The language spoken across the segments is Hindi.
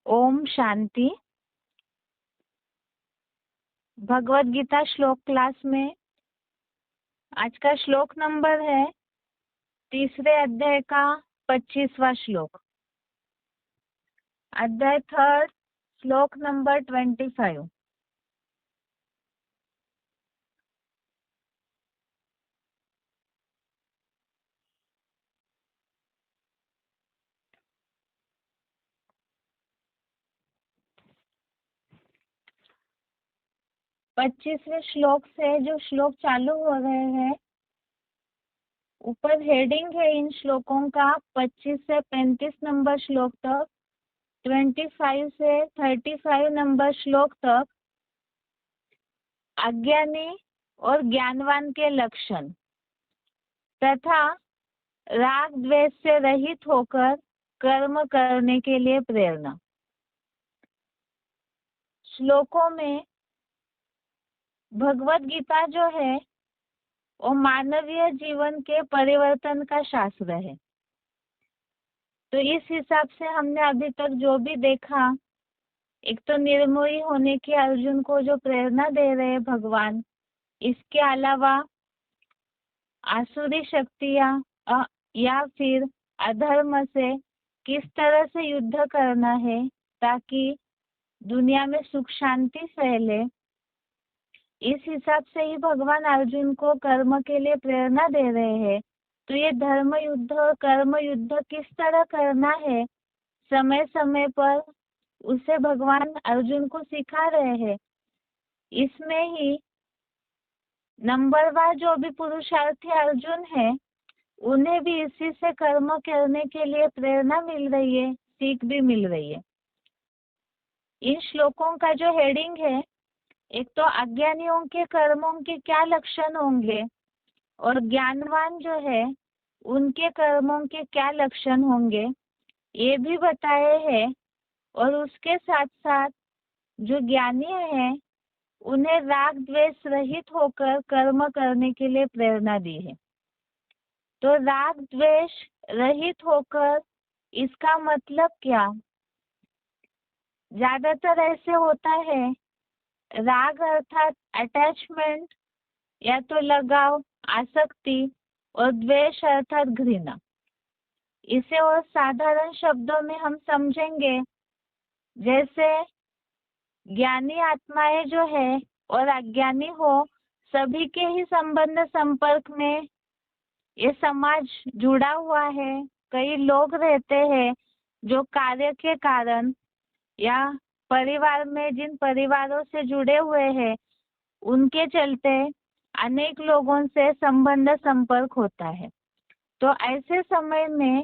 ओम शांति। भगवत गीता श्लोक क्लास में आज का श्लोक नंबर है तीसरे अध्याय का 25वां श्लोक। अध्याय 3 श्लोक नंबर 25। पच्चीसवें श्लोक से जो श्लोक चालू हो रहे हैं, ऊपर हेडिंग है इन श्लोकों का 25 से 35 नंबर श्लोक तक, 25 से 35 नंबर श्लोक तक अज्ञानी और ज्ञानवान के लक्षण तथा राग द्वेष से रहित होकर कर्म करने के लिए प्रेरणा। श्लोकों में भगवत गीता जो है वो मानवीय जीवन के परिवर्तन का शास्त्र है। तो इस हिसाब से हमने अभी तक जो भी देखा, एक तो निर्मोही होने की अर्जुन को जो प्रेरणा दे रहे हैं भगवान, इसके अलावा आसुरी शक्तियां या फिर अधर्म से किस तरह से युद्ध करना है ताकि दुनिया में सुख शांति फैले, इस हिसाब से ही भगवान अर्जुन को कर्म के लिए प्रेरणा दे रहे हैं। तो ये धर्म युद्ध और कर्म युद्ध किस तरह करना है, समय समय पर उसे भगवान अर्जुन को सिखा रहे हैं। इसमें ही नंबरवार जो भी पुरुषार्थी अर्जुन है, उन्हें भी इसी से कर्म करने के लिए प्रेरणा मिल रही है, सीख भी मिल रही है। इन श्लोकों का जो हेडिंग है, एक तो अज्ञानियों के कर्मों के क्या लक्षण होंगे और ज्ञानवान जो है उनके कर्मों के क्या लक्षण होंगे, ये भी बताए हैं। और उसके साथ साथ जो ज्ञानी हैं उन्हें राग द्वेष रहित होकर कर्म करने के लिए प्रेरणा दी है। तो राग द्वेष रहित होकर, इसका मतलब क्या? ज्यादातर ऐसे होता है, राग अर्थात अटैचमेंट या तो लगाव, आसक्ति, और द्वेष अर्थात घृणा। इसे और साधारण शब्दों में हम समझेंगे, जैसे ज्ञानी आत्माएं जो है और अज्ञानी हो, सभी के ही संबंध संपर्क में ये समाज जुड़ा हुआ है। कई लोग रहते हैं जो कार्य के कारण या परिवार में जिन परिवारों से जुड़े हुए हैं, उनके चलते अनेक लोगों से संबंध संपर्क होता है। तो ऐसे समय में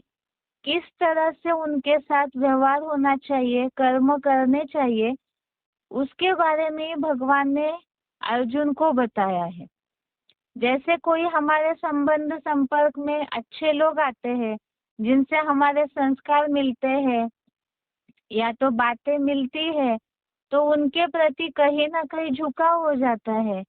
किस तरह से उनके साथ व्यवहार होना चाहिए, कर्म करने चाहिए, उसके बारे में भगवान ने अर्जुन को बताया है। जैसे कोई हमारे संबंध संपर्क में अच्छे लोग आते हैं, जिनसे हमारे संस्कार मिलते हैं या तो बातें मिलती है, तो उनके प्रति कहीं ना कहीं झुकाव हो जाता है।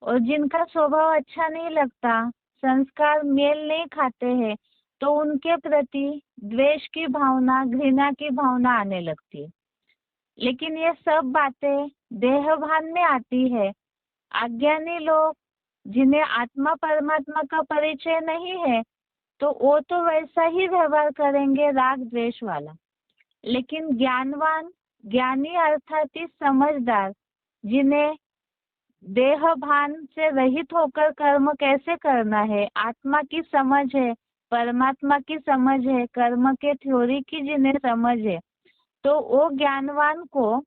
और जिनका स्वभाव अच्छा नहीं लगता, संस्कार मेल नहीं खाते हैं, तो उनके प्रति द्वेष की भावना, घृणा की भावना आने लगती है। लेकिन ये सब बातें देहभान में आती है। अज्ञानी लोग जिन्हें आत्मा परमात्मा का परिचय नहीं है, तो वो तो वैसा ही व्यवहार करेंगे, राग द्वेष वाला। लेकिन ज्ञानवान, ज्ञानी अर्थात समझदार, जिन्हें देह भान से रहित होकर कर्म कैसे करना है, आत्मा की समझ है, परमात्मा की समझ है, कर्म के थ्योरी की जिन्हें समझ है, तो वो ज्ञानवान को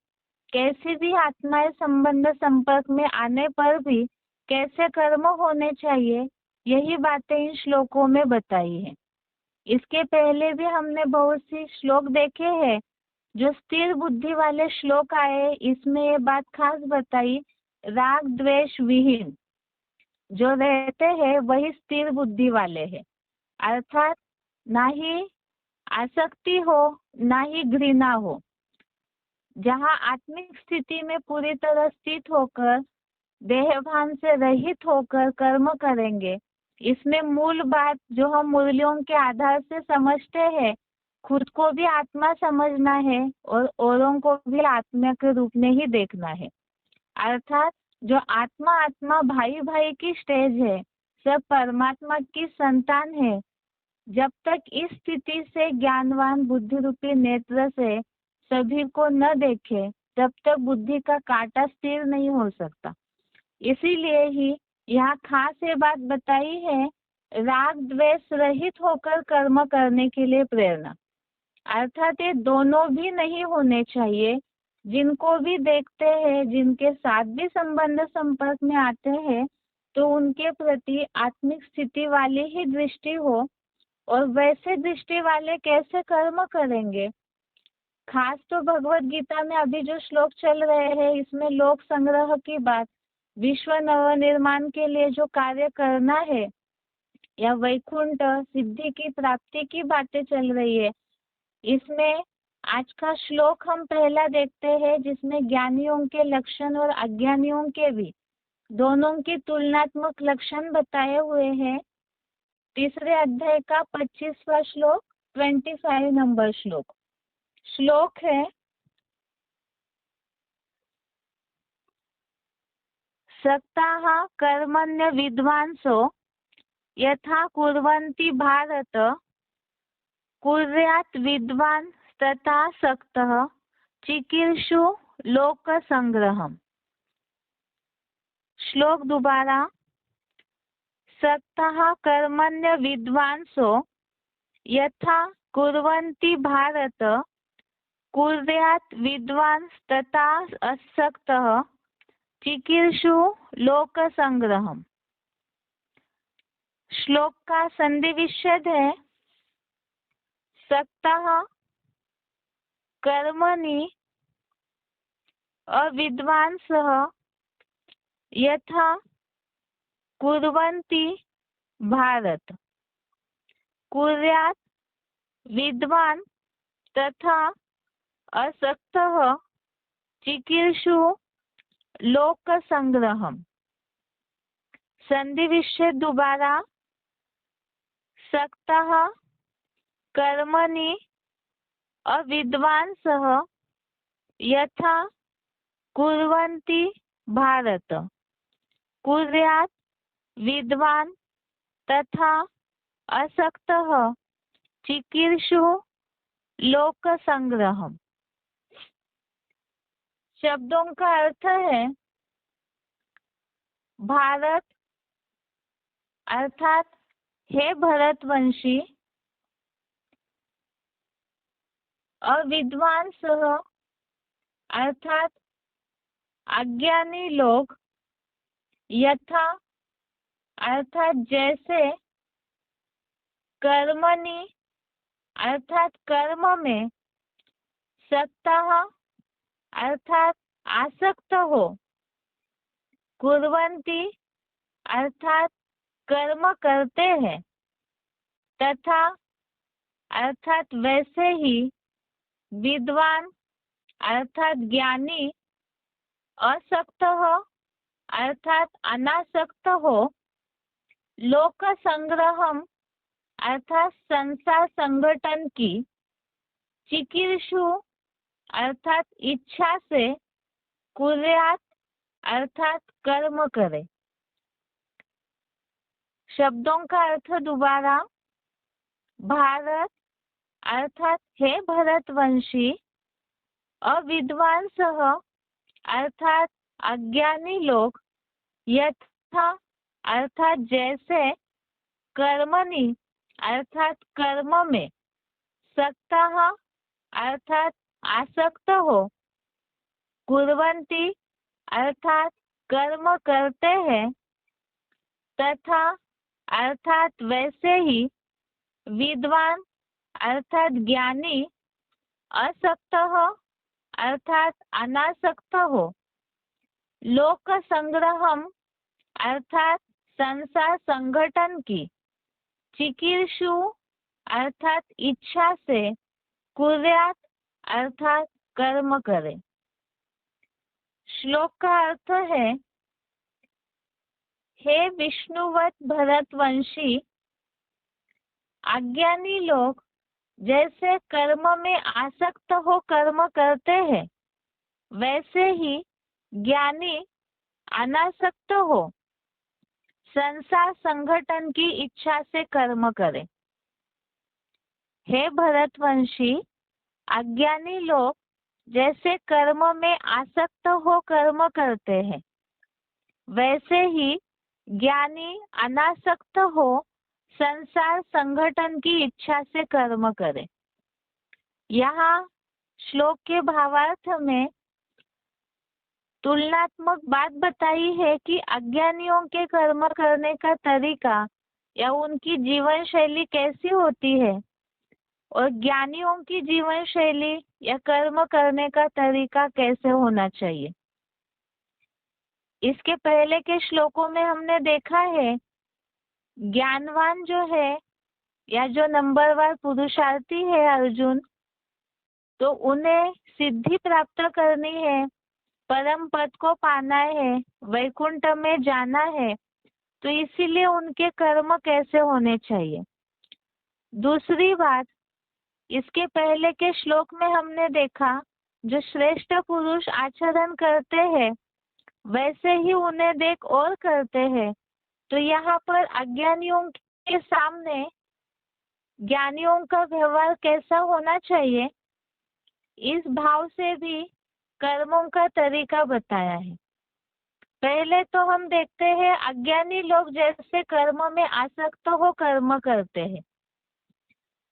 कैसे भी आत्माएं संबंध संपर्क में आने पर भी कैसे कर्म होने चाहिए, यही बातें इन श्लोकों में बताई है। इसके पहले भी हमने बहुत सी श्लोक देखे हैं। जो स्थिर बुद्धि वाले श्लोक आए, इसमें ये बात खास बताई, राग द्वेष विहीन जो रहते हैं वही स्थिर बुद्धि वाले हैं। अर्थात ना ही आसक्ति हो, ना ही घृणा हो। जहाँ आत्मिक स्थिति में पूरी तरह स्थित होकर, देहभान से रहित होकर कर्म करेंगे। इसमें मूल बात जो हम मूल्यों के आधार से समझते हैं, खुद को भी आत्मा समझना है और औरों को भी आत्मा के रूप में ही देखना है। अर्थात जो आत्मा आत्मा भाई भाई की स्टेज है, सब परमात्मा की संतान है। जब तक इस स्थिति से ज्ञानवान बुद्धि रूपी नेत्र से सभी को न देखे, तब तक बुद्धि का कांटा स्थिर नहीं हो सकता। इसीलिए ही यहाँ खास ये बात बताई है, राग द्वेष रहित होकर कर्म करने के लिए प्रेरणा। अर्थात ये दोनों भी नहीं होने चाहिए। जिनको भी देखते हैं, जिनके साथ भी संबंध संपर्क में आते हैं, तो उनके प्रति आत्मिक स्थिति वाली ही दृष्टि हो। और वैसे दृष्टि वाले कैसे कर्म करेंगे? खास तो भगवत गीता में अभी जो श्लोक चल रहे हैं, इसमें लोक संग्रह की बात, विश्व नवनिर्माण के लिए जो कार्य करना है, या वैकुंठ सिद्धि की प्राप्ति की बातें चल रही है। इसमें आज का श्लोक हम पहला देखते हैं, जिसमें ज्ञानियों के लक्षण और अज्ञानियों के भी दोनों की तुलनात्मक लक्षण बताए हुए हैं। तीसरे अध्याय का 25वां श्लोक, 25 नंबर श्लोक। श्लोक है, सक्ताः कर्मण्य विद्वांसो यथा कुर्वन्ति भारत कुर्यात् विद्वान् तथा सक्तः चिकीर्षु लोक संग्रहम्। श्लोक दोबारा, सक्तः कर्मण्य विद्वांसो यथा कुर्वन्ति भारत कुर्यात् विद्वान् तथा असक्तः चिकीर्षु लोक संग्रहम्। श्लोक का संधि विच्छेद है, सक्तः कर्मणि अविद्वांसः यथा कुर्वन्ति भारत कुर्यात् विद्वान् तथा असक्तः चिकीर्षु लोक संग्रहम्। संधि विच्छेद दोबारा, सक्तः कर्मणि अविद्वांसः यथा कुर्वन्ति भारत कुर्यात् विद्वान् तथा असक्तः चिकीर्षु लोक संग्रहम्। शब्दों का अर्थ है, भारत अर्थात हे भरतवंशी, अविद्वांसः अर्थात अज्ञानी लोग, यथा अर्थात जैसे, कर्मणि अर्थात कर्म में, सक्तः अर्थात आसक्त हो, कुर्वन्ति अर्थात कर्म करते हैं, तथा अर्थात वैसे ही, विद्वान अर्थात ज्ञानी, असक्त हो अर्थात अनासक्त हो, लोक संग्रहम अर्थात संसार संगठन की, चिकीर्षु अर्थात इच्छा से, कुर्यात अर्थात कर्म करे। शब्दों का अर्थ दोबारा, भारत अर्थात हे भरतवंशी, अविद्वांसः अर्थात अज्ञानी लोग, यथा अर्थात जैसे, कर्मणि अर्थात कर्म में, सक्तः अर्थात आसक्त हो, कुर्वन्ति अर्थात कर्म करते हैं, तथा अर्थात वैसे ही, विद्वान अर्थात ज्ञानी, असक्त हो अर्थात अनासक्त हो, लोक संग्रहम अर्थात संसार संगठन की, चिकीर्षु अर्थात इच्छा से, कुर्यात अर्थात कर्म करे। श्लोक का अर्थ है, हे विष्णुवत भरतवंशी, अज्ञानी लोग जैसे कर्म में आसक्त हो कर्म करते हैं, वैसे ही ज्ञानी अनासक्त हो संसार संगठन की इच्छा से कर्म करे। हे भरतवंशी, अज्ञानी लोग जैसे कर्म में आसक्त हो कर्म करते हैं, वैसे ही ज्ञानी अनासक्त हो संसार संगठन की इच्छा से कर्म करे। यहाँ श्लोक के भावार्थ में तुलनात्मक बात बताई है कि अज्ञानियों के कर्म करने का तरीका या उनकी जीवन शैली कैसी होती है और ज्ञानियों की जीवन शैली या कर्म करने का तरीका कैसे होना चाहिए। इसके पहले के श्लोकों में हमने देखा है ज्ञानवान जो है या जो नंबरवार पुरुषार्थी है अर्जुन, तो उन्हें सिद्धि प्राप्त करनी है, परम पद को पाना है, वैकुंठ में जाना है, तो इसीलिए उनके कर्म कैसे होने चाहिए। दूसरी बात, इसके पहले के श्लोक में हमने देखा जो श्रेष्ठ पुरुष आचरण करते हैं वैसे ही उन्हें देख और करते हैं, तो यहाँ पर अज्ञानियों के सामने ज्ञानियों का व्यवहार कैसा होना चाहिए, इस भाव से भी कर्मों का तरीका बताया है। पहले तो हम देखते हैं अज्ञानी लोग जैसे कर्म में आसक्त हो कर्म करते हैं।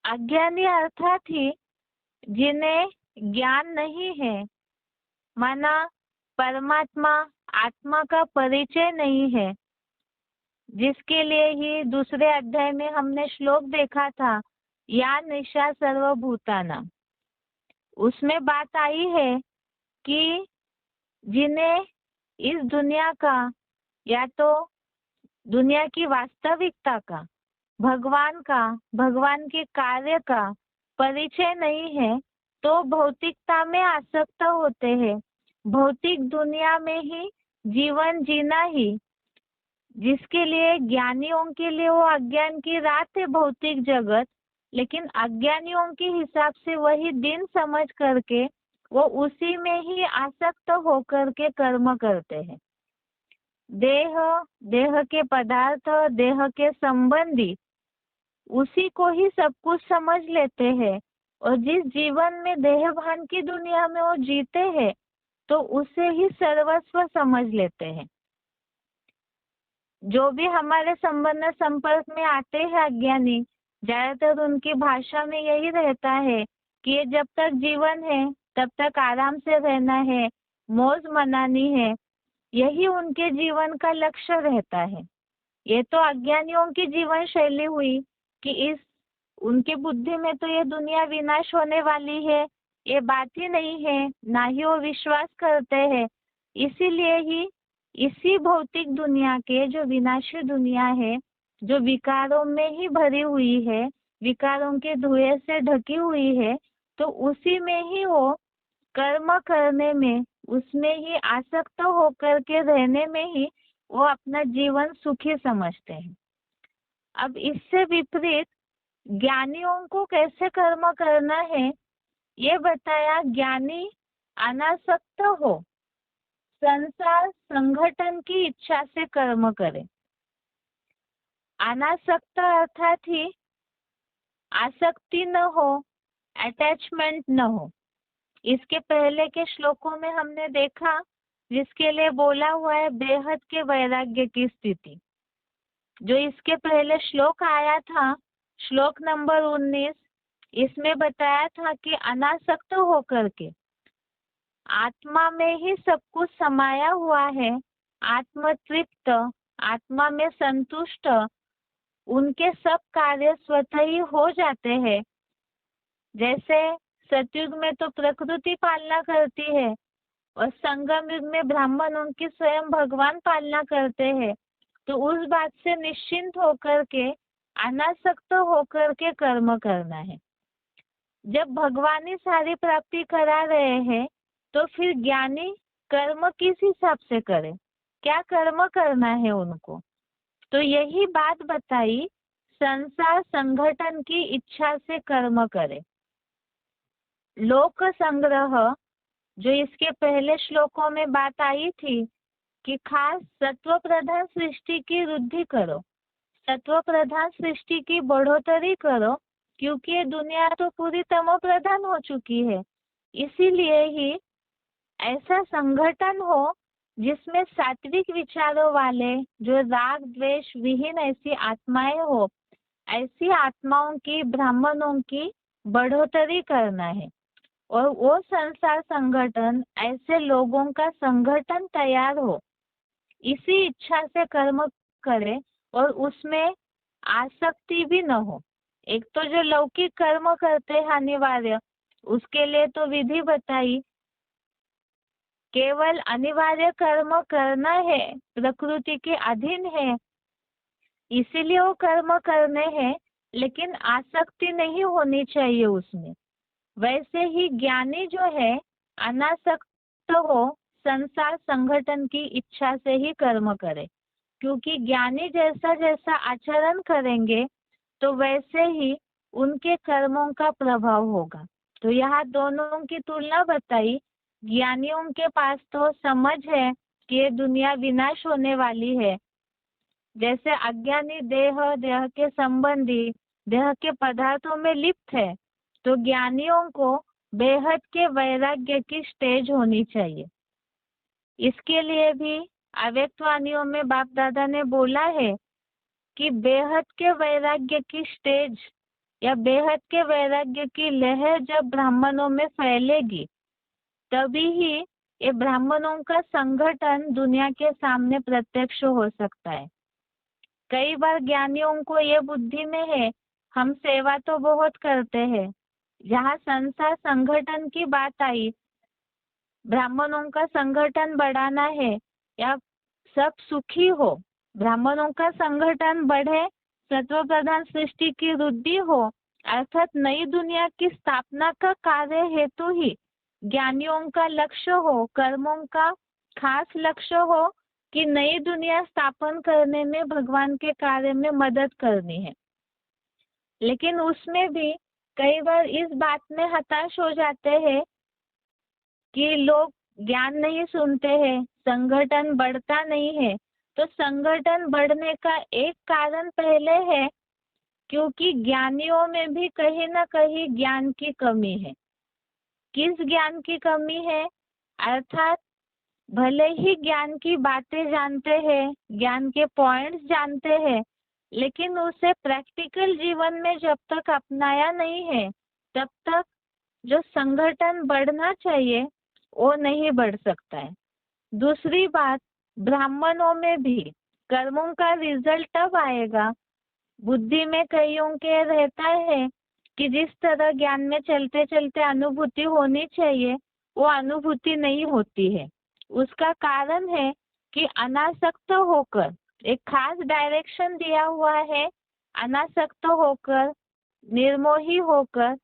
अज्ञानी अर्थात ही जिन्हें ज्ञान नहीं है, माना परमात्मा आत्मा का परिचय नहीं है, जिसके लिए ही दूसरे अध्याय में हमने श्लोक देखा था या निशा सर्वभूताना। उसमें बात आई है कि जिन्हें इस दुनिया का या तो दुनिया की वास्तविकता का, भगवान का, भगवान के कार्य का परिचय नहीं है, तो भौतिकता में आसक्त होते हैं। भौतिक दुनिया में ही जीवन जीना ही, जिसके लिए ज्ञानियों के लिए वो अज्ञान की रात है भौतिक जगत, लेकिन अज्ञानियों के हिसाब से वही दिन समझ करके वो उसी में ही आसक्त होकर के कर्म करते हैं। देह, देह के पदार्थ, देह के संबंधी उसी को ही सब कुछ समझ लेते हैं, और जिस जीवन में देह भान की दुनिया में वो जीते हैं तो उसे ही सर्वस्व समझ लेते हैं। जो भी हमारे संबंध संपर्क में आते हैं अज्ञानी, ज्यादातर उनकी भाषा में यही रहता है कि ये जब तक जीवन है तब तक आराम से रहना है, मौज मनानी है, यही उनके जीवन का लक्ष्य रहता है। ये तो अज्ञानियों की जीवन शैली हुई कि इस उनके बुद्धि में तो ये दुनिया विनाश होने वाली है, ये बात ही नहीं है, ना ही वो विश्वास करते हैं। इसीलिए ही इसी भौतिक दुनिया के जो विनाशी दुनिया है, जो विकारों में ही भरी हुई है, विकारों के धुएं से ढकी हुई है, तो उसी में ही वो कर्म करने में, उसमें ही आसक्त होकर के रहने में ही वो अपना जीवन सुखी समझते हैं। अब इससे विपरीत ज्ञानियों को कैसे कर्म करना है ये बताया। ज्ञानी अनासक्त हो संसार संगठन की इच्छा से कर्म करे। अनासक्त अर्थात ही आसक्ति न हो, अटैचमेंट न हो। इसके पहले के श्लोकों में हमने देखा जिसके लिए बोला हुआ है बेहद के वैराग्य की स्थिति। जो इसके पहले श्लोक आया था, श्लोक नंबर 19, इसमें बताया था कि अनासक्त होकर के आत्मा में ही सब कुछ समाया हुआ है, आत्मतृप्त, आत्मा में संतुष्ट, उनके सब कार्य स्वतः ही हो जाते हैं। जैसे सतयुग में तो प्रकृति पालना करती है और संगम युग में ब्राह्मण उनकी स्वयं भगवान पालना करते हैं, तो उस बात से निश्चिंत होकर के अनासक्त होकर के कर्म करना है। जब भगवान ही सारी प्राप्ति करा रहे हैं तो फिर ज्ञानी कर्म किस हिसाब से करे, क्या कर्म करना है उनको, तो यही बात बताई संसार संगठन की इच्छा से कर्म करे। लोक संग्रह, जो इसके पहले श्लोकों में बात आई थी कि खास सत्व प्रधान सृष्टि की वृद्धि करो, सत्व प्रधान सृष्टि की बढ़ोतरी करो, क्योंकि ये दुनिया तो पूरी तमो प्रधान हो चुकी है। इसीलिए ही ऐसा संगठन हो जिसमें सात्विक विचारों वाले, जो राग द्वेष विहीन ऐसी आत्माएं हो, ऐसी आत्माओं की, ब्राह्मणों की बढ़ोतरी करना है। और वो संसार संगठन, ऐसे लोगों का संगठन तैयार हो, इसी इच्छा से कर्म करे और उसमें आसक्ति भी न हो। एक तो जो लौकिक कर्म करते हैं अनिवार्य, उसके लिए तो विधि बताई, केवल अनिवार्य कर्म करना है, प्रकृति के अधीन है, इसीलिए वो कर्म करने हैं, लेकिन आसक्ति नहीं होनी चाहिए उसमें। वैसे ही ज्ञानी जो है अनासक्त हो, संसार संगठन की इच्छा से ही कर्म करे, क्योंकि ज्ञानी जैसा जैसा आचरण करेंगे तो वैसे ही उनके कर्मों का प्रभाव होगा। तो यहाँ दोनों की तुलना बताई। ज्ञानियों के पास तो समझ है कि ये दुनिया विनाश होने वाली है, जैसे अज्ञानी देह, देह के संबंधी, देह के पदार्थों में लिप्त है, तो ज्ञानियों को बेहद के वैराग्य की स्टेज होनी चाहिए। इसके लिए भी अव्यक्तवाणियों में बाप दादा ने बोला है कि बेहद के वैराग्य की स्टेज या बेहद के वैराग्य की लहर जब ब्राह्मणों में फैलेगी, तभी ही ये ब्राह्मणों का संगठन दुनिया के सामने प्रत्यक्ष हो सकता है। कई बार ज्ञानियों को ये बुद्धि में है, हम सेवा तो बहुत करते हैं, जहाँ संसार संगठन की बात आई, ब्राह्मणों का संगठन बढ़ाना है या सब सुखी हो, ब्राह्मणों का संगठन बढ़े, सत्व प्रधान सृष्टि की वृद्धि हो, अर्थात नई दुनिया की स्थापना का कार्य हेतु ही ज्ञानियों का लक्ष्य हो, कर्मों का खास लक्ष्य हो कि नई दुनिया स्थापन करने में भगवान के कार्य में मदद करनी है। लेकिन उसमें भी कई बार इस बात में हताश हो जाते हैं कि लोग ज्ञान नहीं सुनते हैं, संगठन बढ़ता नहीं है। तो संगठन बढ़ने का एक कारण पहले है क्योंकि ज्ञानियों में भी कहीं ना कहीं ज्ञान की कमी है। किस ज्ञान की कमी है? अर्थात भले ही ज्ञान की बातें जानते हैं, ज्ञान के पॉइंट्स जानते हैं, लेकिन उसे प्रैक्टिकल जीवन में जब तक अपनाया नहीं है, तब तक जो संगठन बढ़ना चाहिए वो नहीं बढ़ सकता है। दूसरी बात, ब्राह्मणों में भी कर्मों का रिजल्ट तब आएगा, बुद्धि में कईयों के रहता है कि जिस तरह ज्ञान में चलते चलते अनुभूति होनी चाहिए, वो अनुभूति नहीं होती है। उसका कारण है कि अनासक्त होकर, एक खास डायरेक्शन दिया हुआ है, अनासक्त होकर, निर्मोही होकर,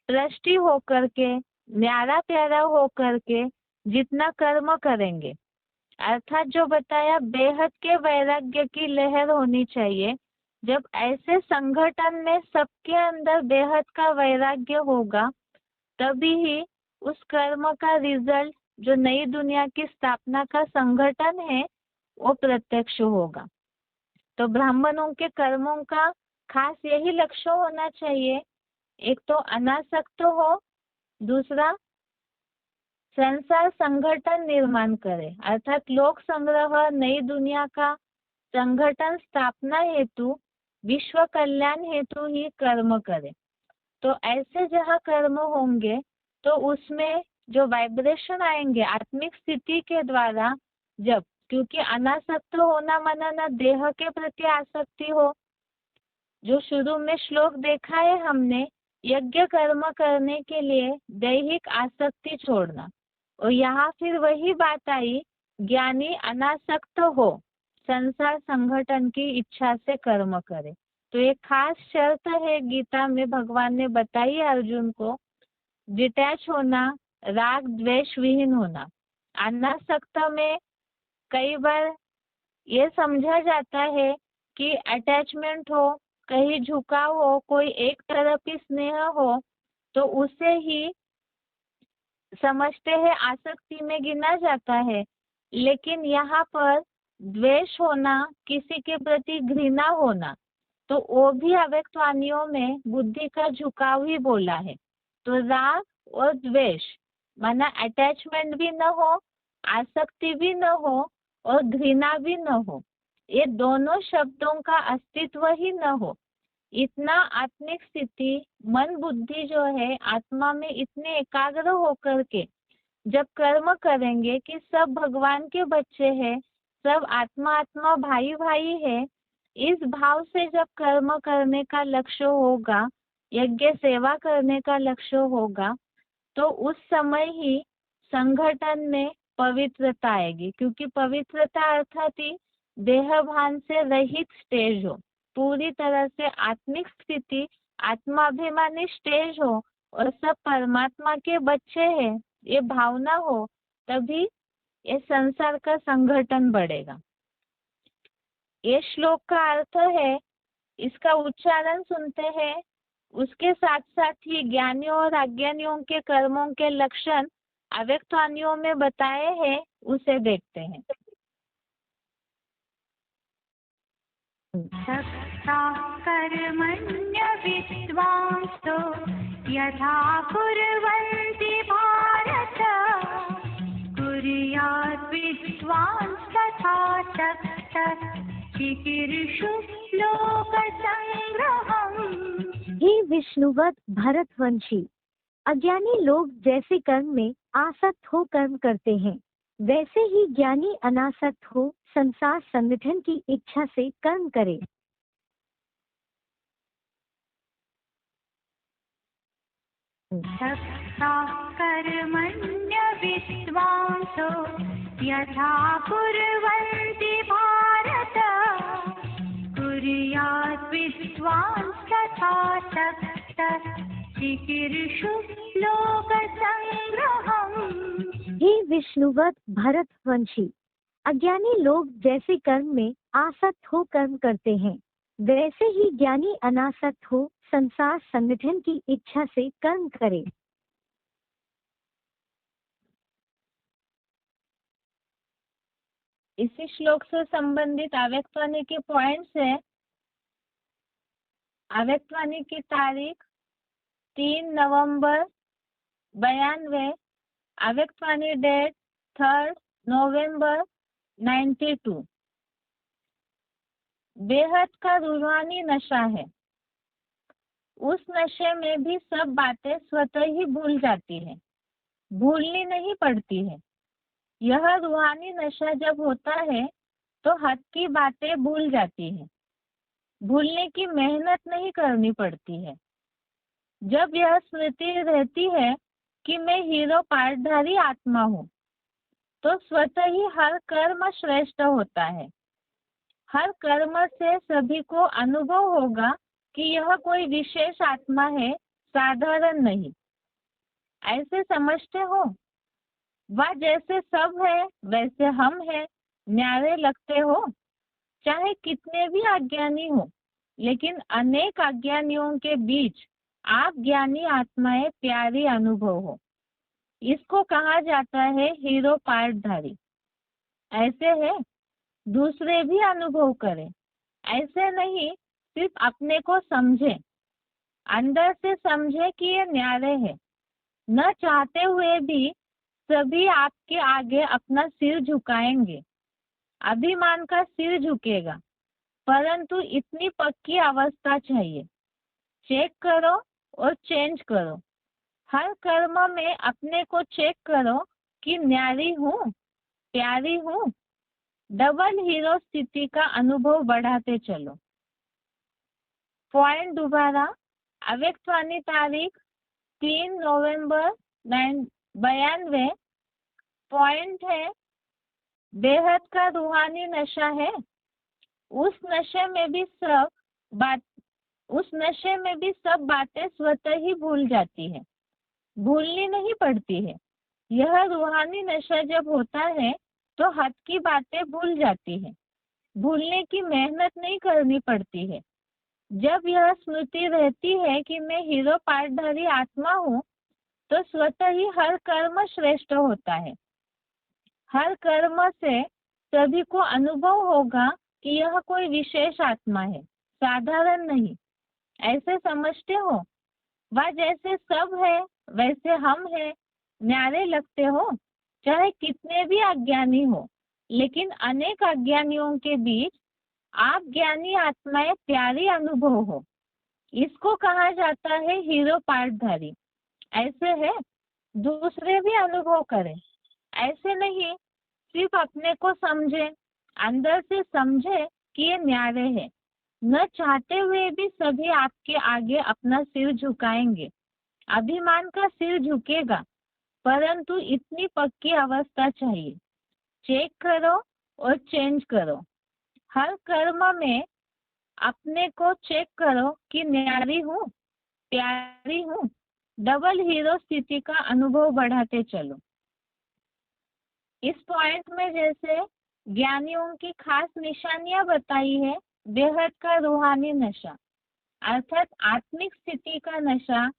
दृष्टि होकर के, न्यारा प्यारा होकर के जितना कर्म करेंगे, अर्थात जो बताया बेहद के वैराग्य की लहर होनी चाहिए। जब ऐसे संगठन में सबके अंदर बेहद का वैराग्य होगा, तभी ही उस कर्म का रिजल्ट, जो नई दुनिया की स्थापना का संगठन है, वो प्रत्यक्ष होगा। तो ब्राह्मणों के कर्मों का खास यही लक्ष्य होना चाहिए, एक तो अनासक्त हो, दूसरा संसार संगठन निर्माण करे, अर्थात लोक संग्रह, नई दुनिया का संगठन स्थापना हेतु, विश्व कल्याण हेतु ही कर्म करे। तो ऐसे जहाँ कर्म होंगे तो उसमें जो वाइब्रेशन आएंगे आत्मिक स्थिति के द्वारा, जब, क्योंकि अनासक्त होना माना ना देह के प्रति आसक्ति हो, जो शुरू में श्लोक देखा है हमने, यज्ञ कर्म करने के लिए दैहिक आसक्ति छोड़ना, और यहाँ फिर वही बात आई, ज्ञानी अनासक्त हो, संसार संगठन की इच्छा से कर्म करे। तो एक खास शर्त है गीता में भगवान ने बताई है अर्जुन को, डिटैच होना, राग द्वेष विहीन होना। अनासक्त में कई बार ये समझा जाता है कि अटैचमेंट हो, कहीं झुकाव हो, कोई एक तरफ ही स्नेह हो, तो उसे ही समझते हैं आसक्ति में गिना जाता है। लेकिन यहाँ पर द्वेष होना, किसी के प्रति घृणा होना, तो वो भी अव्यक्त वाणियों में बुद्धि का झुकाव ही बोला है। तो राग और द्वेष माना अटैचमेंट भी न हो, आसक्ति भी न हो और घृणा भी न हो, ये दोनों शब्दों का अस्तित्व ही न हो। इतना आत्मिक स्थिति, मन बुद्धि जो है आत्मा में इतने एकाग्र होकर के जब कर्म करेंगे कि सब भगवान के बच्चे हैं, सब आत्मा आत्मा भाई भाई है, इस भाव से जब कर्म करने का लक्ष्य होगा, यज्ञ सेवा करने का लक्ष्य होगा, तो उस समय ही संगठन में पवित्रता आएगी। क्योंकि पवित्रता अर्थात ही देह भान से रहित स्टेज हो, पूरी तरह से आत्मिक स्थिति, आत्माभिमानी स्टेज हो और सब परमात्मा के बच्चे हैं, ये भावना हो, तभी ये संसार का संगठन बढ़ेगा। ये श्लोक का अर्थ है, इसका उच्चारण सुनते हैं, उसके साथ साथ ही ज्ञानियों और अज्ञानियों के कर्मों के लक्षण अव्यक्त वाणियों में बताए हैं, उसे देखते हैं। कर्मण्य विद्वांसो यथा कुर्वन्ति भारत कुर्यात् विद्वांस तथा सक्तः चिकीर्षु लोकसंग्रहम्। हे विष्णुवत भरतवंशी, अज्ञानी लोग जैसे कर्म में आसक्त हो कर्म करते हैं, वैसे ही ज्ञानी अनासक्त हो संसार संगठन की इच्छा से कर्म करे। कर्मण्य विद्वांसो यथा कुर्वन्ति भारत कुर्यात् विद्वांस तथा सक्तः चिकीर्षु लोकसंग्रहम्। हे विष्णुवत भरतवंशी, अज्ञानी लोग जैसे कर्म में आसक्त हो कर्म करते हैं, वैसे ही ज्ञानी अनासक्त हो संसार संगठन की इच्छा से कर्म करे। इसी श्लोक से संबंधित अव्यक्तवाणी के पॉइंट्स है। अव्यक्तवाणी की तारीख 3 नवंबर 92, अव्यक्तवाणी डेट 3 नवंबर 92। बेहद का रूहानी नशा है, उस नशे में भी सब बातें स्वतः ही भूल जाती है, भूलनी नहीं पड़ती है। यह रूहानी नशा जब होता है तो हद की बातें भूल जाती है, भूलने की मेहनत नहीं करनी पड़ती है। जब यह स्मृति रहती है कि मैं हीरो पार्टधारी आत्मा हूँ, तो स्वतः ही हर कर्म श्रेष्ठ होता है। हर कर्म से सभी को अनुभव होगा कि यह कोई विशेष आत्मा है, साधारण नहीं। ऐसे समझते हो? वह जैसे सब है वैसे हम हैं, न्यारे लगते हो? चाहे कितने भी अज्ञानी हो, लेकिन अनेक अज्ञानियों के बीच आप ज्ञानी आत्माएं प्यारी अनुभव हो। इसको कहा जाता है हीरो पार्टधारी। ऐसे है, दूसरे भी अनुभव करें। ऐसे नहीं, सिर्फ अपने को समझे, अंदर से समझे कि ये न्यारे है। न चाहते हुए भी सभी आपके आगे अपना सिर झुकाएंगे, अभिमान का सिर झुकेगा, परंतु इतनी पक्की अवस्था चाहिए। चेक करो और चेंज करो। हर कर्म में अपने को चेक करो कि न्यारी हूँ, प्यारी हूँ। डबल हीरो स्थिति का अनुभव बढ़ाते चलो। पॉइंट दोबारा, अव्यक्तवाणी तारीख 3 नवंबर 92। पॉइंट है, बेहद का रूहानी नशा है। उस नशे में भी सब बातें स्वतः ही भूल जाती है, भूलनी नहीं पड़ती है। यह रूहानी नशा जब होता है तो हद की बातें भूल जाती है, भूलने की मेहनत नहीं करनी पड़ती है। जब यह स्मृति रहती है कि मैं हीरो पार्टधारी आत्मा हूँ, तो स्वतः ही हर कर्म श्रेष्ठ होता है। हर कर्म से सभी को अनुभव होगा कि यह कोई विशेष आत्मा है, साधारण नहीं। ऐसे समझते हो? वह जैसे सब है वैसे हम है, न्यारे लगते हो, चाहे कितने भी अज्ञानी हो। लेकिन अनेक अज्ञानियों के बीच आप ज्ञानी आत्माएं प्यारी अनुभव हो। इसको कहा जाता है हीरो पार्टधारी। ऐसे है, दूसरे भी अनुभव करें। ऐसे नहीं, सिर्फ अपने को समझे, अंदर से समझे कि ये न्यारे है। न चाहते हुए भी सभी आपके आगे अपना सिर झुकाएंगे, अभिमान का सिर झुकेगा। परंतु इतनी पक्की अवस्था चाहिए, चेक करो और चेंज करो। हर कर्म में अपने को चेक करो कि न्यारी हूँ, प्यारी हूँ। डबल हीरो स्थिति का अनुभव बढ़ाते चलो। इस पॉइंट में जैसे ज्ञानियों की खास निशानियां बताई है, बेहद का रूहानी नशा अर्थात आत्मिक स्थिति का नशा,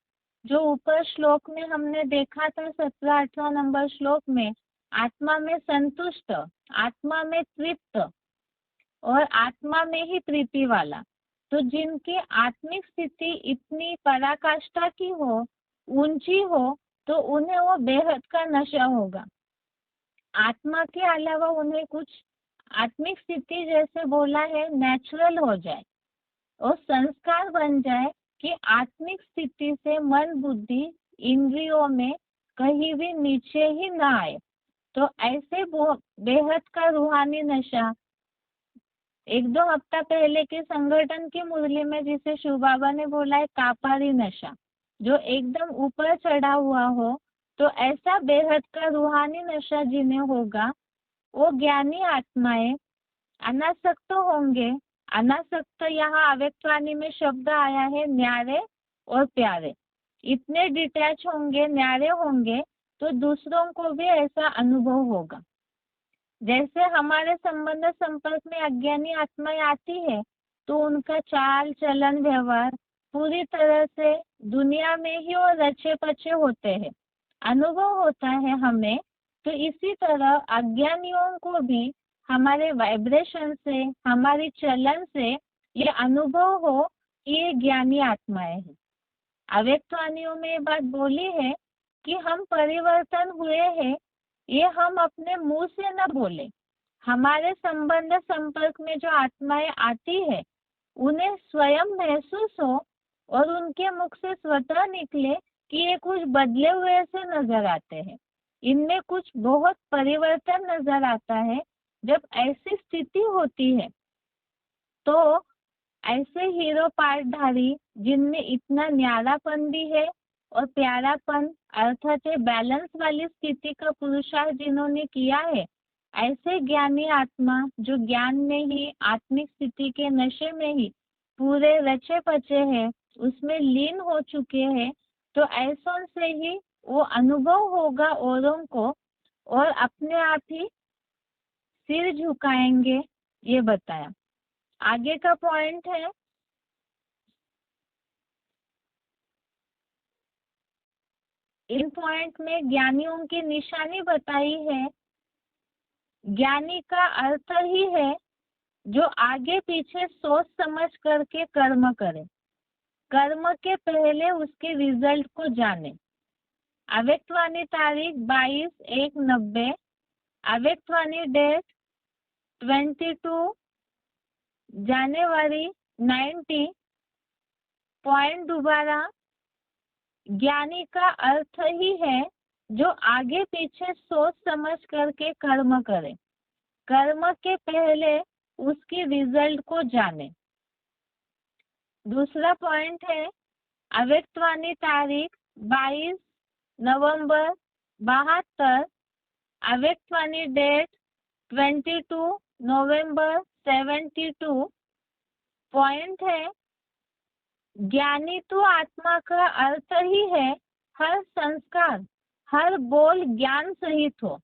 जो ऊपर श्लोक में हमने देखा था 17-18 नंबर श्लोक में, आत्मा में संतुष्ट, आत्मा में तृप्त और आत्मा में ही प्रीति वाला। तो जिनकी आत्मिक स्थिति इतनी पराकाष्ठा की हो, ऊंची हो, तो उन्हें वो बेहद का नशा होगा। आत्मा के अलावा उन्हें कुछ आत्मिक स्थिति जैसे बोला है नेचुरल हो जाए और संस्कार बन जाए कि आत्मिक स्थिति से मन बुद्धि इंद्रियों में कहीं भी नीचे ही ना आए। तो ऐसे बेहद का रूहानी नशा, एक दो हफ्ता पहले के संगठन की मुरली में जिसे शिव बाबा ने बोला है कापारी नशा, जो एकदम ऊपर चढ़ा हुआ हो, तो ऐसा बेहद का रूहानी नशा जिन्हें होगा वो ज्ञानी आत्माएं अनासक्त होंगे। अनासक्त यहाँ अव्यक्तवाणी में शब्द आया है न्यारे और प्यारे। इतने डिटैच होंगे, न्यारे होंगे, तो दूसरों को भी ऐसा अनुभव होगा। जैसे हमारे संबंध संपर्क में अज्ञानी आत्माएं आती है, तो उनका चाल चलन व्यवहार पूरी तरह से दुनिया में ही वो रचे पचे होते हैं, अनुभव होता है हमें। तो इसी तरह अज्ञानियों को भी हमारे वाइब्रेशन से, हमारी चलन से ये अनुभव हो कि ये ज्ञानी आत्माएं हैं। अव्यक्तवाणियों में ये बात बोली है कि हम परिवर्तन हुए हैं, ये हम अपने मुंह से न बोले। हमारे संबंध संपर्क में जो आत्माएं आती है उन्हें स्वयं महसूस हो और उनके मुख से स्वतः निकले कि ये कुछ बदले हुए से नजर आते हैं, इनमें कुछ बहुत परिवर्तन नजर आता है। जब ऐसी स्थिति होती है तो ऐसे हीरो पार्टधारी जिनमें इतना न्यारापन भी है और प्यारापन अर्थात बैलेंस वाली स्थिति का पुरुषार्थ जिन्होंने किया है, ऐसे ज्ञानी आत्मा जो ज्ञान में ही, आत्मिक स्थिति के नशे में ही पूरे रचे पचे हैं, उसमें लीन हो चुके हैं, तो ऐसों से ही वो अनुभव होगा औरों को और अपने आप ही सिर झुकाएंगे, ये बताया। आगे का पॉइंट है इन पॉइंट में ज्ञानियों की निशानी बताई है। ज्ञानी का अर्थ ही है जो आगे पीछे सोच समझ करके कर्म करे, कर्म के पहले उसके रिजल्ट को जाने। अव्यक्तवाणी तारीख 22/1/90, अव्यक्तवाणी डेट 22 जनवरी 90। पॉइंट दोबारा, ज्ञानी का अर्थ ही है जो आगे पीछे सोच समझ करके कर्म करे, कर्म के पहले उसकी रिजल्ट को जाने। दूसरा पॉइंट है अव्यक्तवाणी तारीख 22 नवंबर 72, अव्यक्तवाणी डेट 22 नवंबर 72। पॉइंट है ज्ञानी तो आत्मा का अर्थ ही है हर संस्कार, हर बोल ज्ञान सहित हो,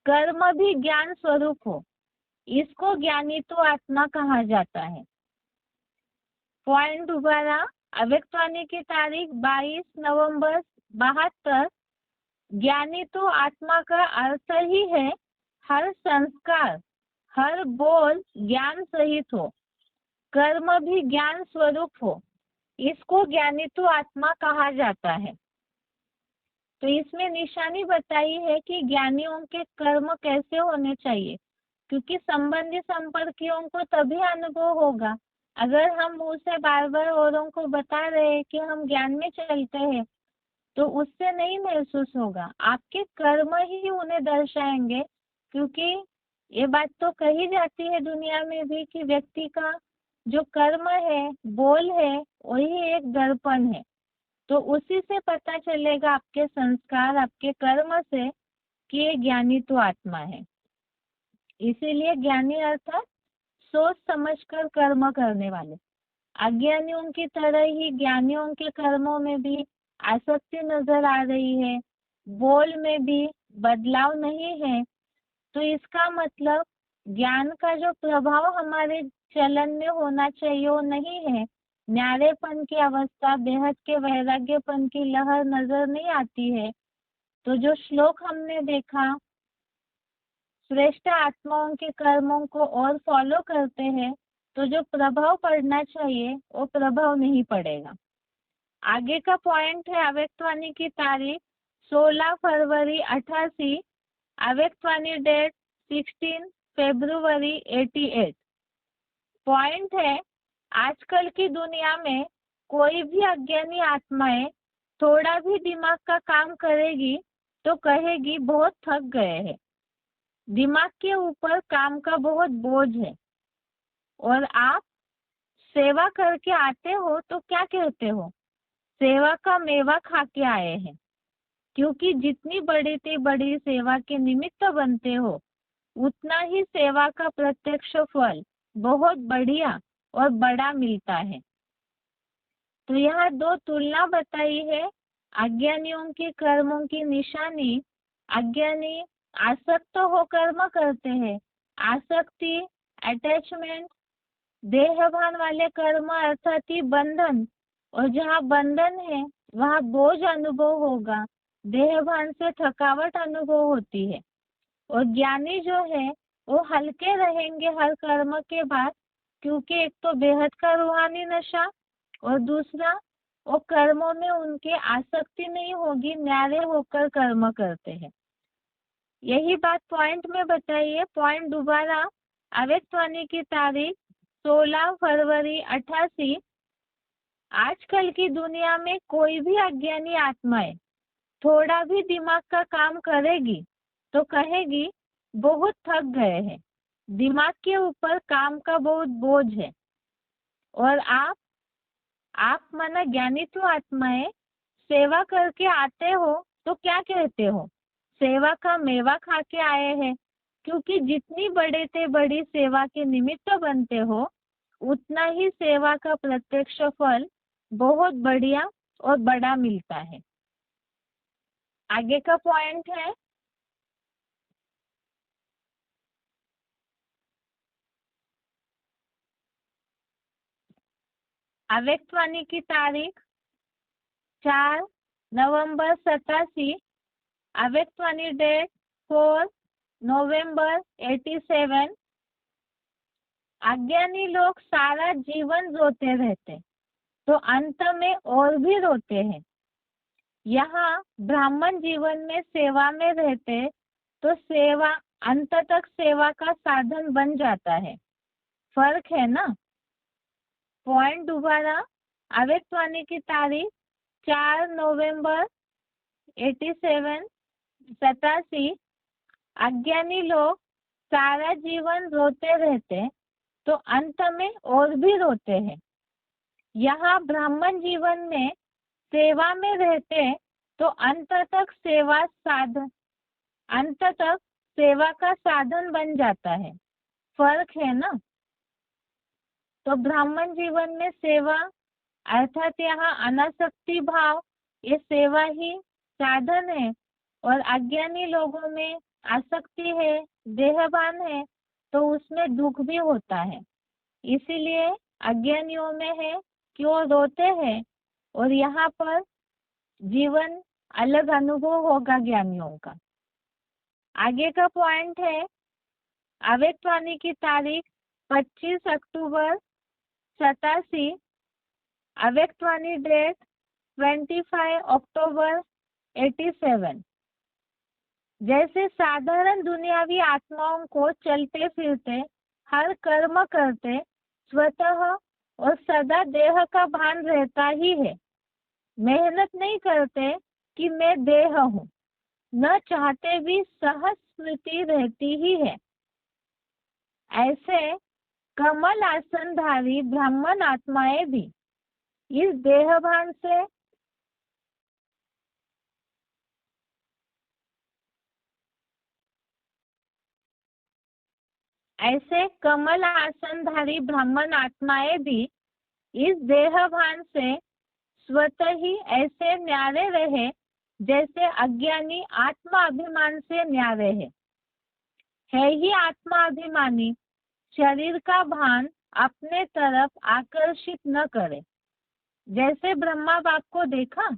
कर्म भी ज्ञान स्वरूप हो, इसको ज्ञानी तो आत्मा कहा जाता है। पॉइंट दोबारा, अव्यक्तवाणी की तारीख 22 नवंबर 72। ज्ञानी तो आत्मा का अर्थ ही है हर संस्कार, हर बोल ज्ञान सहित हो, कर्म भी ज्ञान स्वरूप हो, इसको ज्ञानी तो आत्मा कहा जाता है। तो इसमें निशानी बताई है कि ज्ञानियों के कर्म कैसे होने चाहिए, क्योंकि संबंधी संपर्कियों को तभी अनुभव होगा। अगर हम मुंह से बार बार औरों को बता रहे हैं कि हम ज्ञान में चलते हैं, तो उससे नहीं महसूस होगा, आपके कर्म ही उन्हें दर्शाएंगे। क्योंकि ये बात तो कही जाती है दुनिया में भी कि व्यक्ति का जो कर्म है, बोल है, वही एक दर्पण है। तो उसी से पता चलेगा, आपके संस्कार, आपके कर्म से, कि ये ज्ञानी तो आत्मा है। इसीलिए ज्ञानी अर्थात सोच समझकर कर्म करने वाले। अज्ञानियों की तरह ही ज्ञानियों के कर्मों में भी आसक्ति नजर आ रही है, बोल में भी बदलाव नहीं है। तो इसका मतलब ज्ञान का जो प्रभाव हमारे चलन में होना चाहिए वो नहीं है। न्यारेपन की अवस्था, बेहद के वैराग्यपन की लहर नजर नहीं आती है। तो जो श्लोक हमने देखा, श्रेष्ठ आत्माओं के कर्मों को और फॉलो करते हैं, तो जो प्रभाव पड़ना चाहिए वो प्रभाव नहीं पड़ेगा। आगे का पॉइंट है अव्यक्तवाणी की तारीख 16 फरवरी 88, अव्यक्तवाणी डेट 16 फरवरी 88। पॉइंट है, आजकल की दुनिया में कोई भी अज्ञानी आत्माएं थोड़ा भी दिमाग का काम करेगी तो कहेगी बहुत थक गए हैं, दिमाग के ऊपर काम का बहुत बोझ है। और आप सेवा करके आते हो तो क्या कहते हो, सेवा का मेवा खा के आए हैं। क्योंकि जितनी बड़ी से बड़ी सेवा के निमित्त बनते हो, उतना ही सेवा का प्रत्यक्ष फल बहुत बढ़िया और बड़ा मिलता है। तो यहाँ दो तुलना बताई है अज्ञानियों के कर्मों की निशानी। अज्ञानी आसक्त हो कर्म करते हैं। आसक्ति, अटैचमेंट, देहभान वाले कर्म अर्थात ही बंधन, और जहाँ बंधन है वहाँ बोझ अनुभव होगा, देहभान से थकावट अनुभव होती है। और ज्ञानी जो है वो हल्के रहेंगे हर कर्म के बाद, क्योंकि एक तो बेहद का रूहानी नशा, और दूसरा वो कर्मों में उनके आसक्ति नहीं होगी, न्यारे होकर कर्म करते हैं। यही बात पॉइंट में बताइए। पॉइंट दोबारा, अव्यक्तवाणी की तारीख 16 फरवरी 88। आजकल की दुनिया में कोई भी अज्ञानी आत्माएं थोड़ा भी दिमाग का काम करेगी तो कहेगी बहुत थक गए हैं, दिमाग के ऊपर काम का बहुत बोझ है। और आप माना ज्ञानी तो आत्माएं सेवा करके आते हो तो क्या कहते हो, सेवा का मेवा खा के आए हैं। क्योंकि जितनी बड़े से बड़ी सेवा के निमित्त बनते हो, उतना ही सेवा का प्रत्यक्ष फल बहुत बढ़िया और बड़ा मिलता है। आगे का पॉइंट है, अव्यक्तवाणी की तारीख 4 नवंबर 87, अव्यक्तवाणी डेट 4 नवंबर 87। अज्ञानी लोग सारा जीवन रोते रहते तो अंत में और भी रोते हैं। यहाँ ब्राह्मण जीवन में सेवा में रहते तो सेवा अंत तक सेवा का साधन बन जाता है। फर्क है ना। पॉइंट दोबारा, अव्यक्तवाणी की तारीख 4 नवंबर 87। अज्ञानी लोग सारा जीवन रोते रहते तो अंत में और भी रोते हैं। यहाँ ब्राह्मण जीवन में सेवा में रहते तो अंत तक सेवा का साधन बन जाता है। फर्क है ना। तो ब्राह्मण जीवन में सेवा अर्थात यहाँ अनासक्ति भाव, ये सेवा ही साधन है। और अज्ञानी लोगों में आसक्ति है, देहभान है, तो उसमें दुख भी होता है। इसीलिए अज्ञानियों में है क्यों रोते हैं, और यहाँ पर जीवन अलग अनुभव होगा ज्ञानियों का। आगे का पॉइंट है, अव्यक्तवाणी की तारीख 25 अक्टूबर 87, अव्यक्तवाणी डेट 25 अक्टूबर 87। जैसे साधारण दुनियावी आत्माओं को चलते फिरते हर कर्म करते स्वतः और सदा देह का भान रहता ही है, मेहनत नहीं करते कि मैं देह हूँ, न चाहते भी सहज स्मृति रहती ही है। ऐसे कमल आसनधारी ब्राह्मण आत्माएं भी इस देह भान से ऐसे कमल आसनधारी ब्राह्मण आत्माएं भी इस देह भान से स्वतः ही ऐसे न्यारे रहे जैसे अज्ञानी आत्मा अभिमान से न्यारे है ही आत्मा अभिमानी शरीर का भान अपने तरफ आकर्षित न करे। जैसे ब्रह्मा बाप को देखा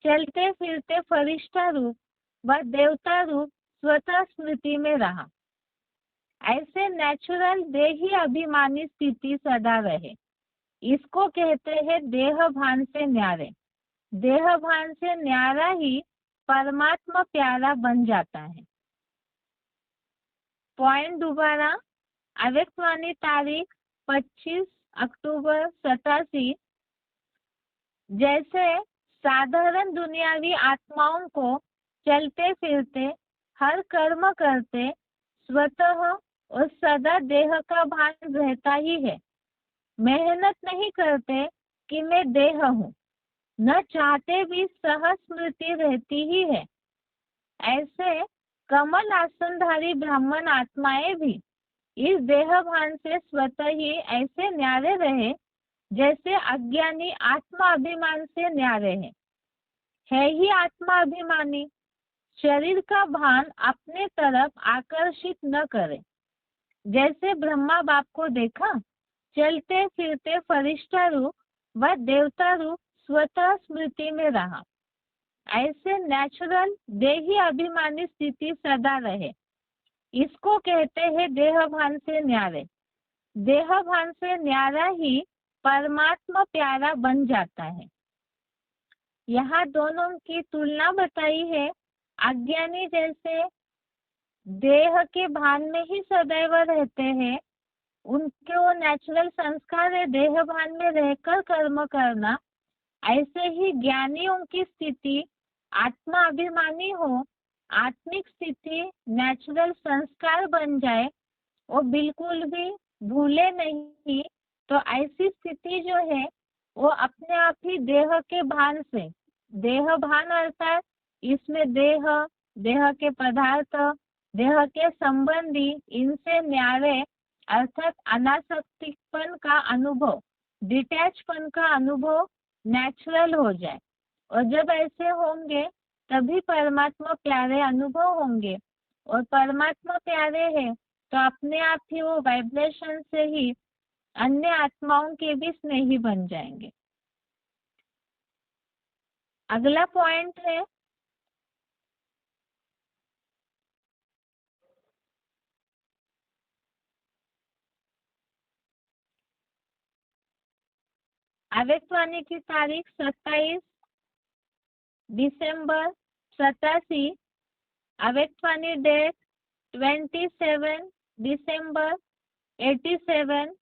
चलते फिरते फरिश्ता रूप व देवता रूप स्वतः स्मृति में रहा, ऐसे नेचुरल देही अभिमानी स्थिति सदा रहे। इसको कहते हैं देह भान से न्यारे। देह भान से न्यारा ही परमात्मा प्यारा बन जाता है। पॉइंट दोबारा, अव्यक्तवाणी तारीख 25 अक्टूबर 87। जैसे साधारण दुनियावी आत्माओं को चलते फिरते हर कर्म करते स्वतः और सदा देह का भान रहता ही है, मेहनत नहीं करते कि मैं देह हूँ, न चाहते भी सहज स्मृति रहती ही है। ऐसे कमल आसनधारी ब्राह्मण आत्माएं भी इस देह भान से स्वतः ही ऐसे न्यारे रहे जैसे अज्ञानी आत्मा अभिमान से न्यारे है ही आत्मा अभिमानी शरीर का भान अपने तरफ आकर्षित न करे। जैसे ब्रह्मा बाप को देखा चलते फिरते फरिश्ता रूप व देवता रूप स्वतः स्मृति में रहा, ऐसे नेचुरल देही अभिमानी स्थिति सदा रहे। इसको कहते हैं देह भान से न्यारे। देह भान से न्यारा ही परमात्मा प्यारा बन जाता है। यहाँ दोनों की तुलना बताई है। अज्ञानी जैसे देह के भान में ही सदैव रहते हैं, उनके वो नेचुरल संस्कार है देह भान में रहकर कर्म करना। ऐसे ही ज्ञानियों की स्थिति आत्मा अभिमानी हो, आत्मिक स्थिति नेचुरल संस्कार बन जाए वो बिल्कुल भी भूले नहीं, तो ऐसी स्थिति जो है वो अपने आप ही देह के भान से, देह भान अर्थात इसमें देह के पदार्थ, देह के संबंधी इनसे न्यारे अर्थात अनासक्तिपन का अनुभव, डिटैचपन का अनुभव नेचुरल हो जाए। और जब ऐसे होंगे तभी परमात्मा प्यारे अनुभव होंगे, और परमात्मा प्यारे है तो अपने आप ही वो वाइब्रेशन से ही अन्य आत्माओं के भी स्नेही बन जाएंगे। अगला पॉइंट है अव्यक्तवाणी की तारीख 27 दिसंबर 87, अव्यक्तवाणी डेट 27 दिसंबर 87,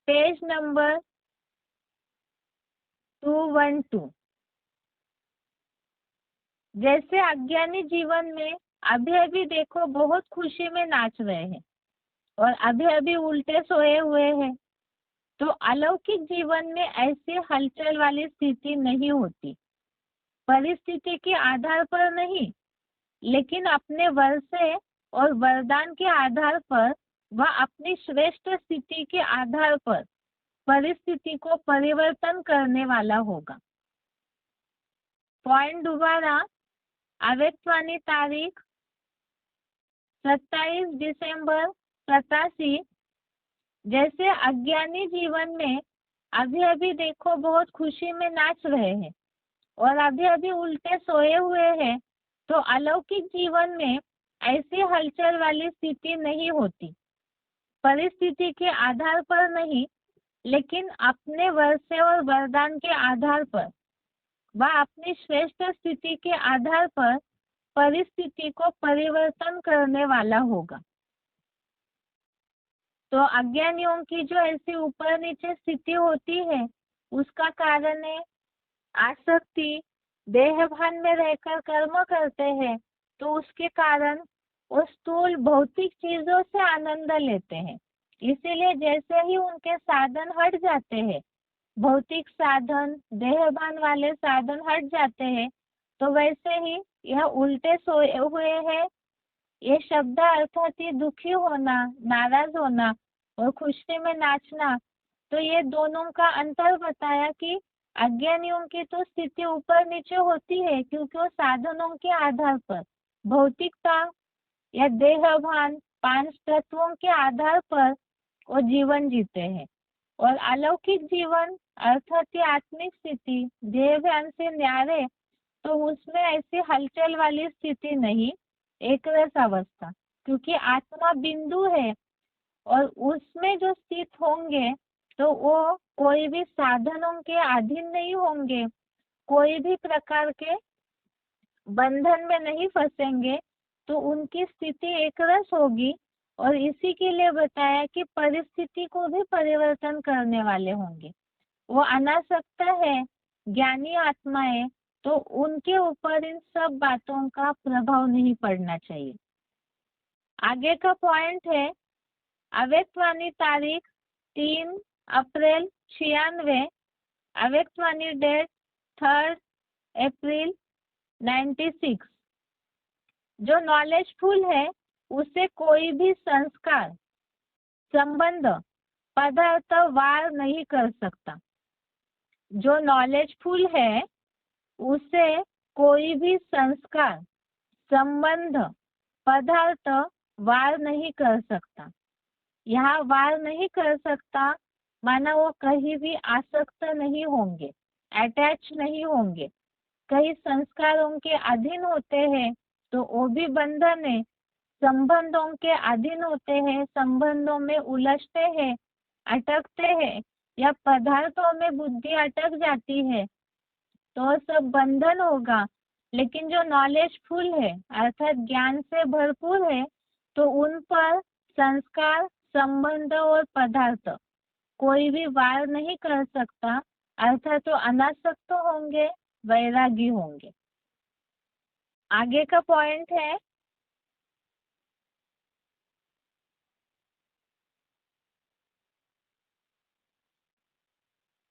पेज नंबर 212। जैसे अज्ञानी जीवन में अभी अभी देखो बहुत खुशी में नाच रहे हैं और अभी अभी उल्टे सोए हुए हैं, तो अलौकिक जीवन में ऐसी हलचल वाली स्थिति नहीं होती। परिस्थिति के आधार पर नहीं, लेकिन अपने वर्षे और वरदान के आधार पर व अपनी श्रेष्ठ स्थिति के आधार पर परिस्थिति को परिवर्तन करने वाला होगा। पॉइंट दोबारा, अव्यक्तवाणी तारीख 27 दिसंबर 87। जैसे अज्ञानी जीवन में अभी अभी देखो बहुत खुशी में नाच रहे हैं और अभी अभी उल्टे सोए हुए हैं, तो अलौकिक जीवन में ऐसी हलचल वाली स्थिति नहीं होती। परिस्थिति के आधार पर नहीं, लेकिन अपने वर्षे और वरदान के आधार पर व अपनी श्रेष्ठ स्थिति के आधार पर परिस्थिति को परिवर्तन करने वाला होगा। तो अज्ञानियों की जो ऐसी ऊपर नीचे स्थिति होती है, उसका कारण है आसक्ति। देहभान में रहकर कर्म करते हैं, तो उसके कारण वो स्थूल भौतिक चीजों से आनंद लेते हैं। इसीलिए जैसे ही उनके साधन हट जाते हैं, भौतिक साधन, देहभान वाले साधन हट जाते हैं, तो वैसे ही यह उल्टे सोए हुए हैं। ये शब्द अर्थात ही दुखी होना, नाराज होना और खुशी में नाचना, तो ये दोनों का अंतर बताया कि अज्ञानियों की तो स्थिति ऊपर नीचे होती है, क्योंकि वो साधनों के आधार पर, भौतिकता या देहभान, पांच तत्वों के आधार पर वो जीवन जीते हैं। और अलौकिक जीवन अर्थात ही आत्मिक स्थिति, देह ध्यान से न्यारे, तो उसमें ऐसी हलचल वाली स्थिति नहीं, एक रस अवस्था, क्योंकि आत्मा बिंदु है और उसमें जो स्थित होंगे तो वो कोई भी साधनों के अधीन नहीं होंगे, कोई भी प्रकार के बंधन में नहीं फंसेंगे, तो उनकी स्थिति एक रस होगी। और इसी के लिए बताया कि परिस्थिति को भी परिवर्तन करने वाले होंगे। वो अनासक्त है, ज्ञानी आत्माएं, तो उनके ऊपर इन सब बातों का प्रभाव नहीं पड़ना चाहिए। आगे का पॉइंट है अव्यक्तवाणी तारीख 3 अप्रैल 96, अव्यक्तवाणी डेट 3 अप्रैल 96। जो नॉलेजफुल है उसे कोई भी संस्कार, संबंध, पदार्थ वार नहीं कर सकता। जो नॉलेजफुल है उसे कोई भी संस्कार, संबंध, पदार्थ वार नहीं कर सकता। यहाँ वार नहीं कर सकता माना वो कहीं भी आसक्त नहीं होंगे, अटैच नहीं होंगे। कई संस्कारों के अधीन होते हैं तो वो भी बंधन है, संबंधों के अधीन होते हैं, संबंधों में उलझते हैं, अटकते हैं, या पदार्थों में बुद्धि अटक जाती है, तो सब बंधन होगा। लेकिन जो नॉलेजफुल है अर्थात ज्ञान से भरपूर है, तो उन पर संस्कार, संबंध और पदार्थ कोई भी वार नहीं कर सकता, अर्थात तो अनासक्त होंगे, वैरागी होंगे। आगे का पॉइंट है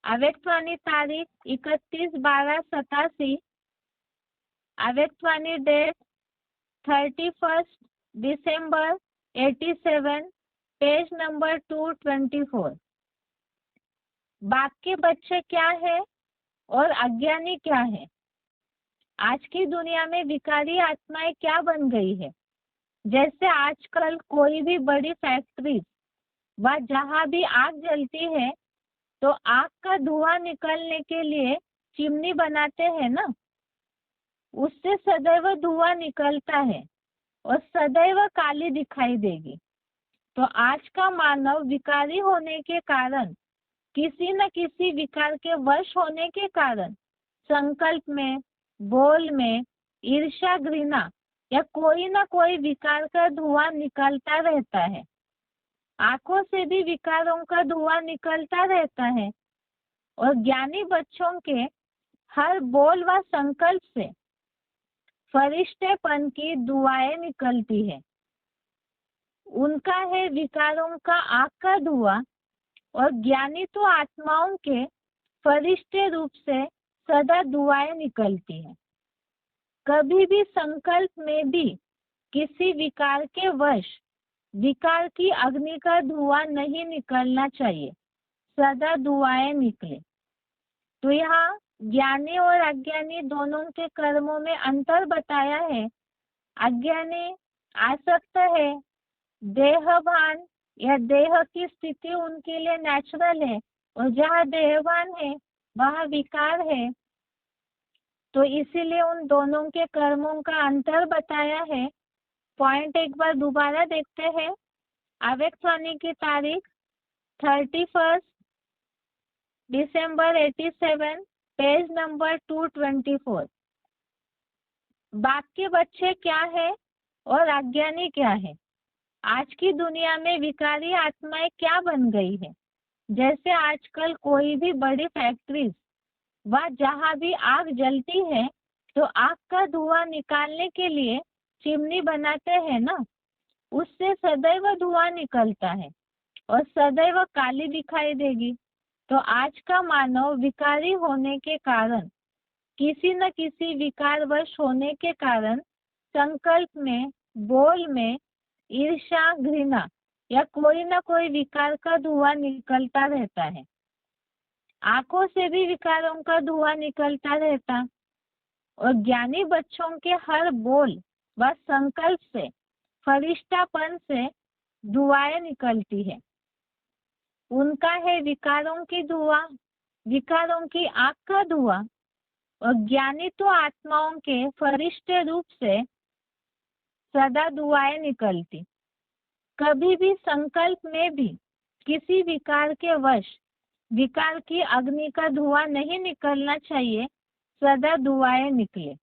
अव्यक्तवाणी तारीख 31/12/87, अव्यक्तवाणी डेट 31 दिसंबर 87, पेज नंबर 224। बाप के बच्चे क्या है और अज्ञानी क्या है? आज की दुनिया में विकारी आत्माएं क्या बन गई है? जैसे आजकल कोई भी बड़ी फैक्ट्री व जहाँ भी आग जलती है, तो आग का धुआं निकलने के लिए चिमनी बनाते हैं ना, उससे सदैव धुआं निकलता है और सदैव काली दिखाई देगी। तो आज का मानव विकारी होने के कारण, किसी न किसी विकार के वश होने के कारण, संकल्प में, बोल में ईर्ष्या, घृणा या कोई ना कोई विकार का धुआं निकलता रहता है। आंखों से भी विकारों का धुआं निकलता रहता है और ज्ञानी बच्चों के हर बोल व संकल्प से फरिश्तेपन की दुआएं निकलती है। उनका है विकारों का आग का धुआं, और ज्ञानी तो आत्माओं के फरिश्ते रूप से सदा दुआएं निकलती हैं। कभी भी संकल्प में भी किसी विकार के वश विकार की अग्नि का धुआं नहीं निकलना चाहिए, सदा दुआएं निकले। तो यहाँ ज्ञानी और अज्ञानी दोनों के कर्मों में अंतर बताया है। अज्ञानी आसक्त है, देहभान या देह की स्थिति उनके लिए नेचुरल है, और जहाँ देहवान है वहाँ विकार है। तो इसीलिए उन दोनों के कर्मों का अंतर बताया है। पॉइंट एक बार दोबारा देखते हैं। आवेगवाणी की तारीख 31 दिसंबर 87, पेज नंबर 224। बाप के बच्चे क्या है और अज्ञानी क्या है। आज की दुनिया में विकारी आत्माएं क्या बन गई है। जैसे आजकल कोई भी बड़ी फैक्ट्रीज व जहाँ भी आग जलती है तो आग का धुआं निकालने के लिए चिमनी बनाते हैं ना, उससे सदैव धुआं निकलता है और सदैव काली दिखाई देगी। तो आज का मानव विकारी होने के कारण, किसी न किसी विकारवश होने के कारण संकल्प में, बोल में ईर्ष्या, घृणा या कोई न कोई विकार का धुआं निकलता रहता है। आंखों से भी विकारों का धुआं निकलता रहता और ज्ञानी बच्चों के हर बोल व संकल्प से, फरिश्तापन से धुआएं निकलती है। उनका है विकारों की धुआं, विकारों की आग का धुआं। और ज्ञानी तो आत्माओं के फरिश्ते रूप से सदा दुआएं निकलती। कभी भी संकल्प में भी किसी विकार के वश विकार की अग्नि का धुआं नहीं निकलना चाहिए, सदा दुआएं निकले।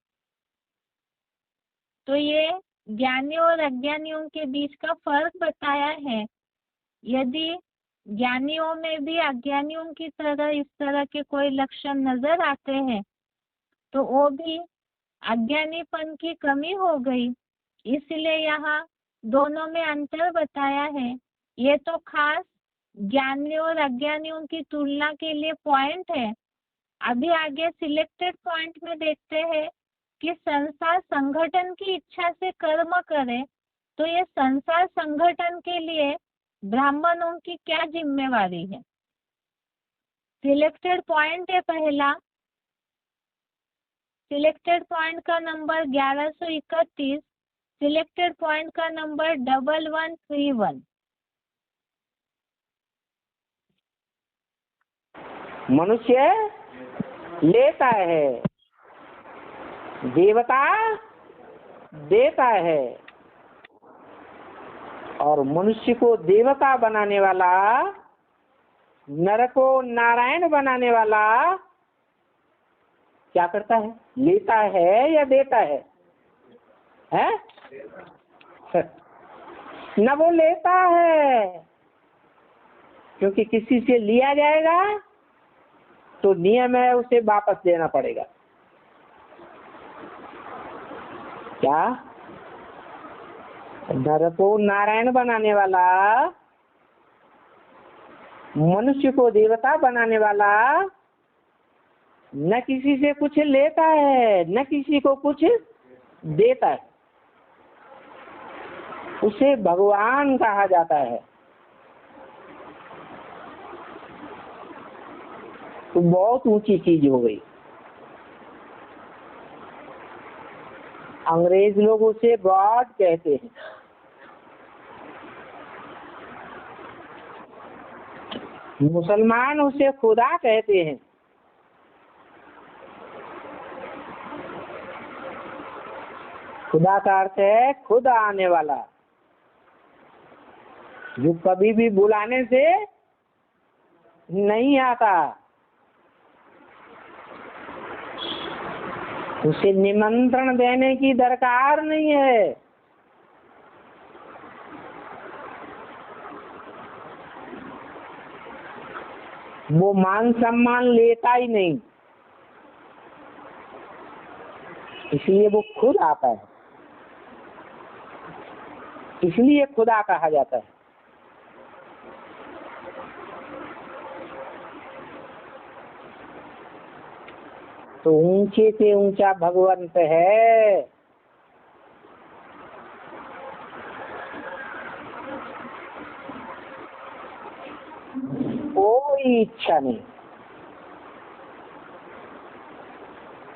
तो ये ज्ञानी और अज्ञानियों के बीच का फर्क बताया है। यदि ज्ञानियों में भी अज्ञानियों की तरह इस तरह के कोई लक्षण नजर आते हैं तो वो भी अज्ञानीपन की कमी हो गई। इसलिए यहाँ दोनों में अंतर बताया है। ये तो खास ज्ञानी और अज्ञानियों की तुलना के लिए पॉइंट है। अभी आगे सिलेक्टेड पॉइंट में देखते हैं कि संसार संगठन की इच्छा से कर्म करे तो ये संसार संगठन के लिए ब्राह्मणों की क्या जिम्मेवारी है। सिलेक्टेड पॉइंट है पहला, सिलेक्टेड पॉइंट का नंबर 1131, सिलेक्टेड पॉइंट का नंबर 1131। मनुष्य लेता है, देवता देता है। और मनुष्य को देवता बनाने वाला, नर को नारायण बनाने वाला क्या करता है? लेता है या देता है? हैं? न वो लेता है, क्योंकि किसी से लिया जाएगा तो नियम है उसे वापस देना पड़ेगा। क्या? नर को नारायण बनाने वाला, मनुष्य को देवता बनाने वाला न किसी से कुछ लेता है न किसी को कुछ देता है, उसे भगवान कहा जाता है। तो बहुत ऊंची चीज हो गई। अंग्रेज लोग उसे गॉड कहते हैं, मुसलमान उसे खुदा कहते हैं। खुदा का अर्थ है खुद आने वाला, जो कभी भी बुलाने से नहीं आता, उसे निमंत्रण देने की दरकार नहीं है। वो मान सम्मान लेता ही नहीं, इसलिए वो खुद आता है, इसलिए खुदा कहा जाता है। तो ऊंचे से ऊंचा भगवंत है। कोई इच्छा नहीं,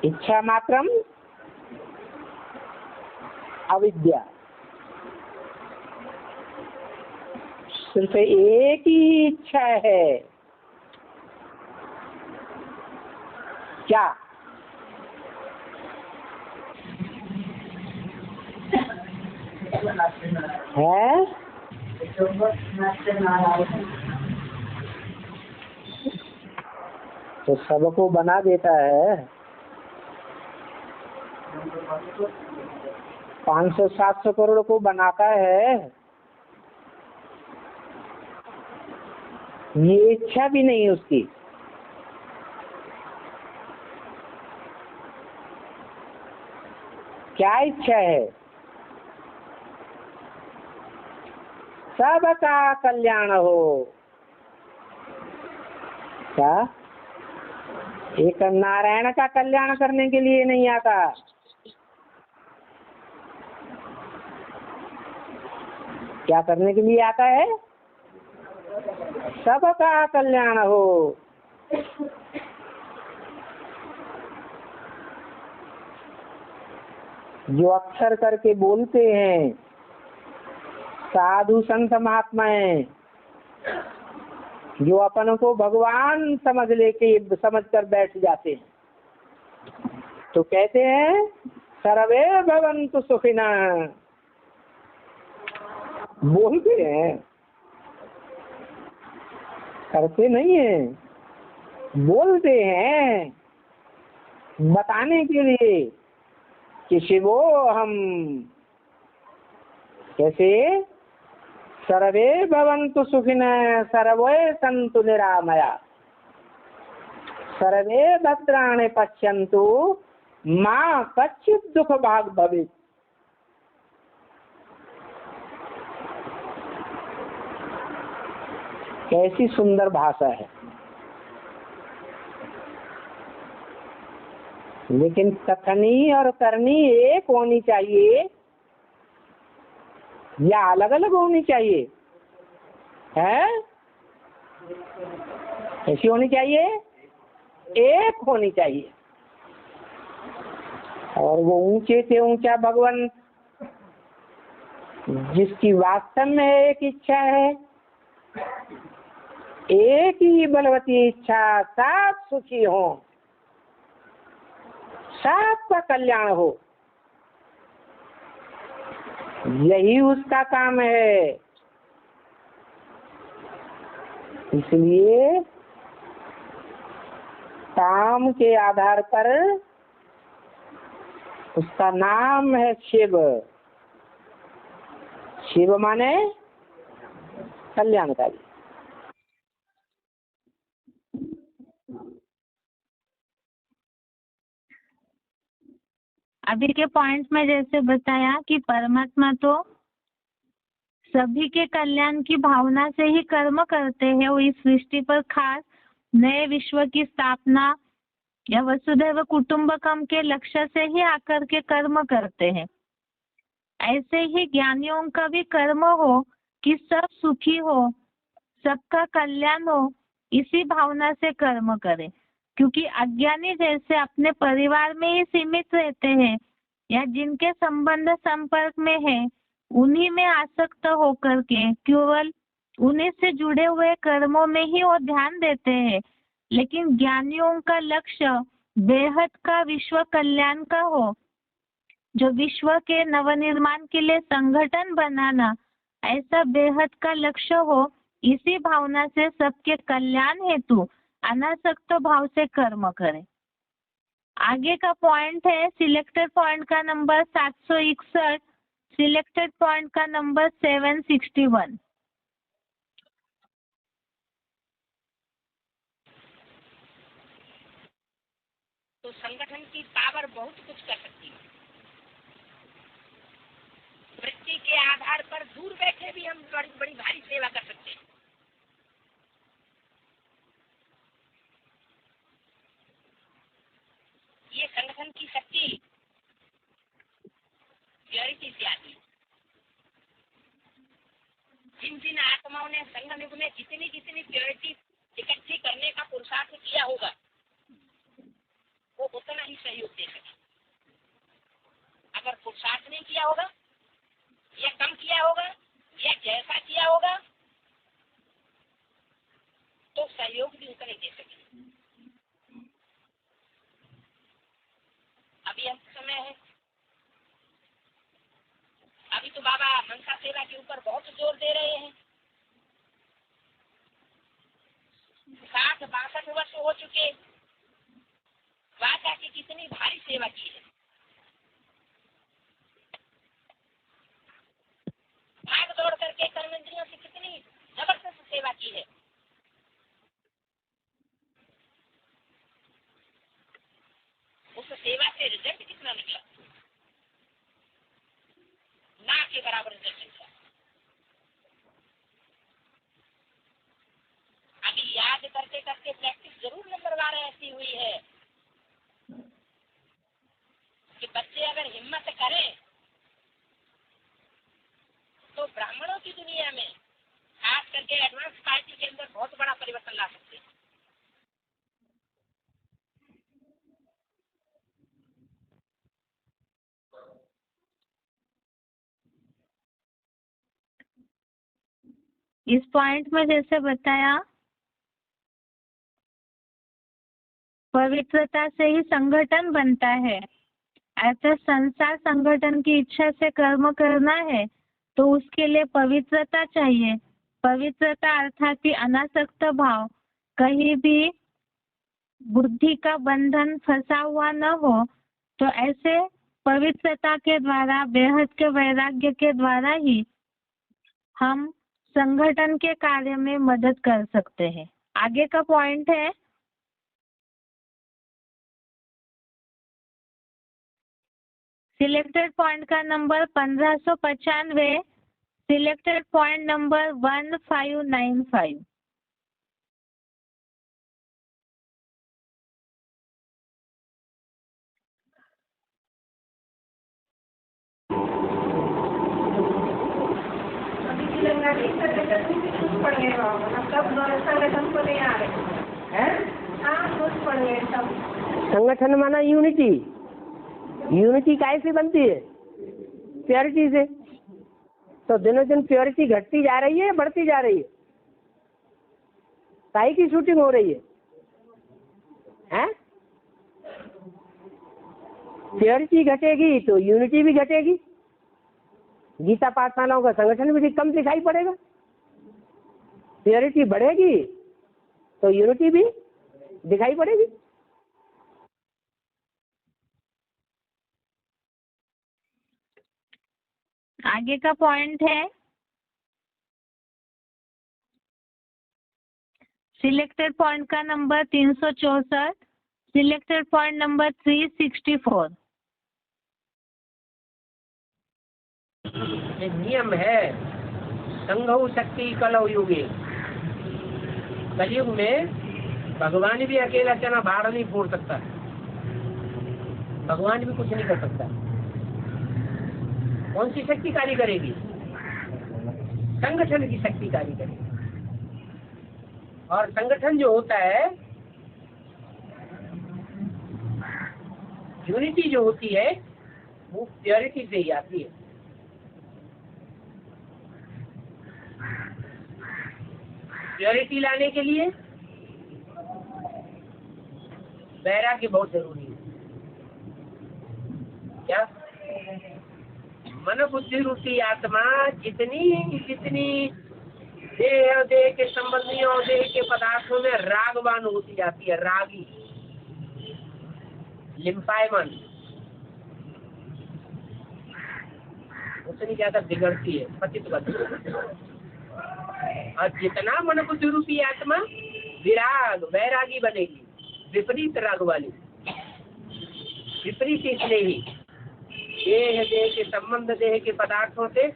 इच्छा मात्रम अविद्या। सिर्फ एक ही इच्छा है, क्या? है तो सबको बना देता है। 500-700 करोड़ को बनाता है। ये इच्छा भी नहीं उसकी। क्या इच्छा है? सबका कल्याण हो। क्या? एक नारायण का कल्याण करने के लिए नहीं आता, क्या करने के लिए आता है? सबका कल्याण हो। जो अक्सर करके बोलते हैं साधु संत महात्माएं, जो अपन को भगवान समझ कर बैठ जाते हैं, तो कहते हैं सर्वे भवन्तु सुखिनः। बोलते हैं, करते नहीं है। बोलते हैं बताने के लिए कि शिवो हम कैसे सर्वे भवन्तु सुखिनः सर्वे सन्तु निरामया सर्वे भद्राणि पश्यन्तु मा कश्चित् दुःख भाग् भवेत्। कैसी सुंदर भाषा है। लेकिन कथनी और करनी एक होनी चाहिए या अलग अलग होनी चाहिए? है ऐसी होनी चाहिए, एक होनी चाहिए। और वो ऊंचे से ऊंचा भगवान जिसकी वास्तव में एक इच्छा है, एक ही बलवती इच्छा, सब सुखी हो, सबका कल्याण हो, यही उसका काम है। इसलिए काम के आधार पर उसका नाम है शिव। शिव माने कल्याणकारी। अभी के पॉइंट में जैसे बताया कि परमात्मा तो सभी के कल्याण की भावना से ही कर्म करते हैं। वो इस सृष्टि पर खास नए विश्व की स्थापना या वसुधैव कुटुंबकम के लक्ष्य से ही आकर के कर्म करते हैं। ऐसे ही ज्ञानियों का भी कर्म हो कि सब सुखी हो, सबका कल्याण हो, इसी भावना से कर्म करें। क्योंकि अज्ञानी जैसे अपने परिवार में ही सीमित रहते हैं या जिनके संबंध संपर्क में है उन्हीं में आसक्त होकर के केवल उन्हीं से जुड़े हुए कर्मों में ही वो ध्यान देते हैं। लेकिन ज्ञानियों का लक्ष्य बेहद का विश्व कल्याण का हो, जो विश्व के नवनिर्माण के लिए संगठन बनाना, ऐसा बेहद का लक्ष्य हो। इसी भावना से सबके कल्याण हेतु अनासक्त भाव से कर्म करें। आगे का पॉइंट है सिलेक्टेड पॉइंट का नंबर 761, सिलेक्टेड पॉइंट का नंबर 761। तो संगठन की पावर बहुत कुछ कर सकती है। वृत्ति के आधार पर दूर बैठे भी हम बड़ी बड़ी भारी सेवा कर सकते हैं। ये संगठन की शक्ति प्योरिटी से आती है। जिन जिन आत्माओं ने संगठन में जितनी जितनी प्योरिटी इकट्ठी करने का पुरुषार्थ किया होगा वो उतना ही सहयोग दे सके। अगर पुरुषार्थ नहीं किया होगा या कम किया होगा या जैसा किया होगा तो सहयोग भी उतना ही दे सके। इस पॉइंट में जैसे बताया, पवित्रता से ही संगठन बनता है। अर्थात संसार संगठन की इच्छा से कर्म करना है तो उसके लिए पवित्रता चाहिए। पवित्रता अर्थात ही अनासक्त भाव, कहीं भी बुद्धि का बंधन फंसा हुआ न हो। तो ऐसे पवित्रता के द्वारा, बेहद के वैराग्य के द्वारा ही हम संगठन के कार्य में मदद कर सकते हैं। आगे का पॉइंट है, सिलेक्टेड पॉइंट का नंबर 1595, सिलेक्टेड पॉइंट नंबर 1595। संगठन माना यूनिटी। यूनिटी काय से बनती है? प्योरिटी से। तो दिनों दिन प्योरिटी घटती जा रही है, बढ़ती जा रही है? काहे की शूटिंग हो रही है? हैं? प्योरिटी घटेगी तो यूनिटी भी घटेगी। गीता पाठशालाओं का संगठन भी कम दिखाई पड़ेगा। प्योरिटी बढ़ेगी तो यूनिटी भी दिखाई पड़ेगी। आगे का पॉइंट है, सिलेक्टेड पॉइंट का नंबर 364, सिलेक्टेड पॉइंट नंबर 364। एक नियम है, संघौ शक्ति कलौ युगे। कलयुग में भगवान भी अकेला चना भाड़ नहीं फोड़ सकता, भगवान भी कुछ नहीं कर सकता। कौन सी शक्ति कार्य करेगी? संगठन की शक्ति कार्य करेगी। और संगठन जो होता है, यूनिटी जो होती है, वो प्योरिटी से ही आती है। प्योरिटी लाने के लिए वैराग्य बहुत जरूरी है। क्या? मन बुद्धि रूपी आत्मा जितनी देह और देह के संबंधियों और देह के पदार्थों में रागवान होती जाती है, रागी, लिम्फायमन, उतनी ज्यादा बिगड़ती है, पतित बनती है। और जितना मन बुद्धि रूपी आत्मा विराग, वैरागी बनेगी, विपरीत राग वाली, विपरीत इसलिए ही देह के संबंध, देह के पदार्थों से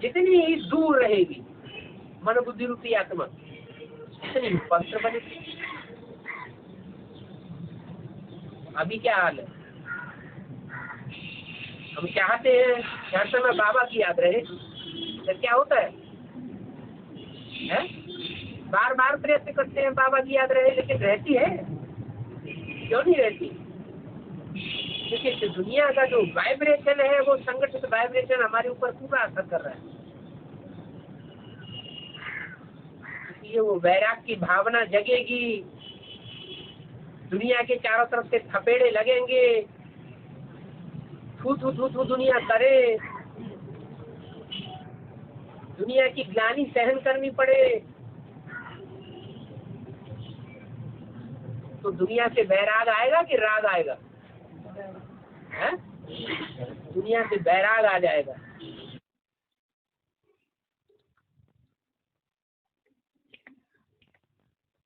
जितनी ही दूर रहेगी मन बुद्धि रूपी आत्मा, इतनी पवित्र बनेगी। अभी क्या हाल है? हम चाहते हैं हर समय बाबा की याद रहे, तो क्या होता है? बार बार प्रयत्न करते हैं बाबा की याद रहे, लेकिन रहती है? क्यों नहीं रहती? क्योंकि दुनिया का जो वाइब्रेशन है, वो संगठित वाइब्रेशन हमारे ऊपर पूरा असर कर रहा है। इसलिए वो वैराग की भावना जगेगी, दुनिया के चारों तरफ से थपेड़े लगेंगे, थू थू थू थू दुनिया करे, दुनिया की ग्लानि सहन करनी पड़े, तो दुनिया से वैराग आएगा कि राग आएगा? है? दुनिया से वैराग आ जाएगा।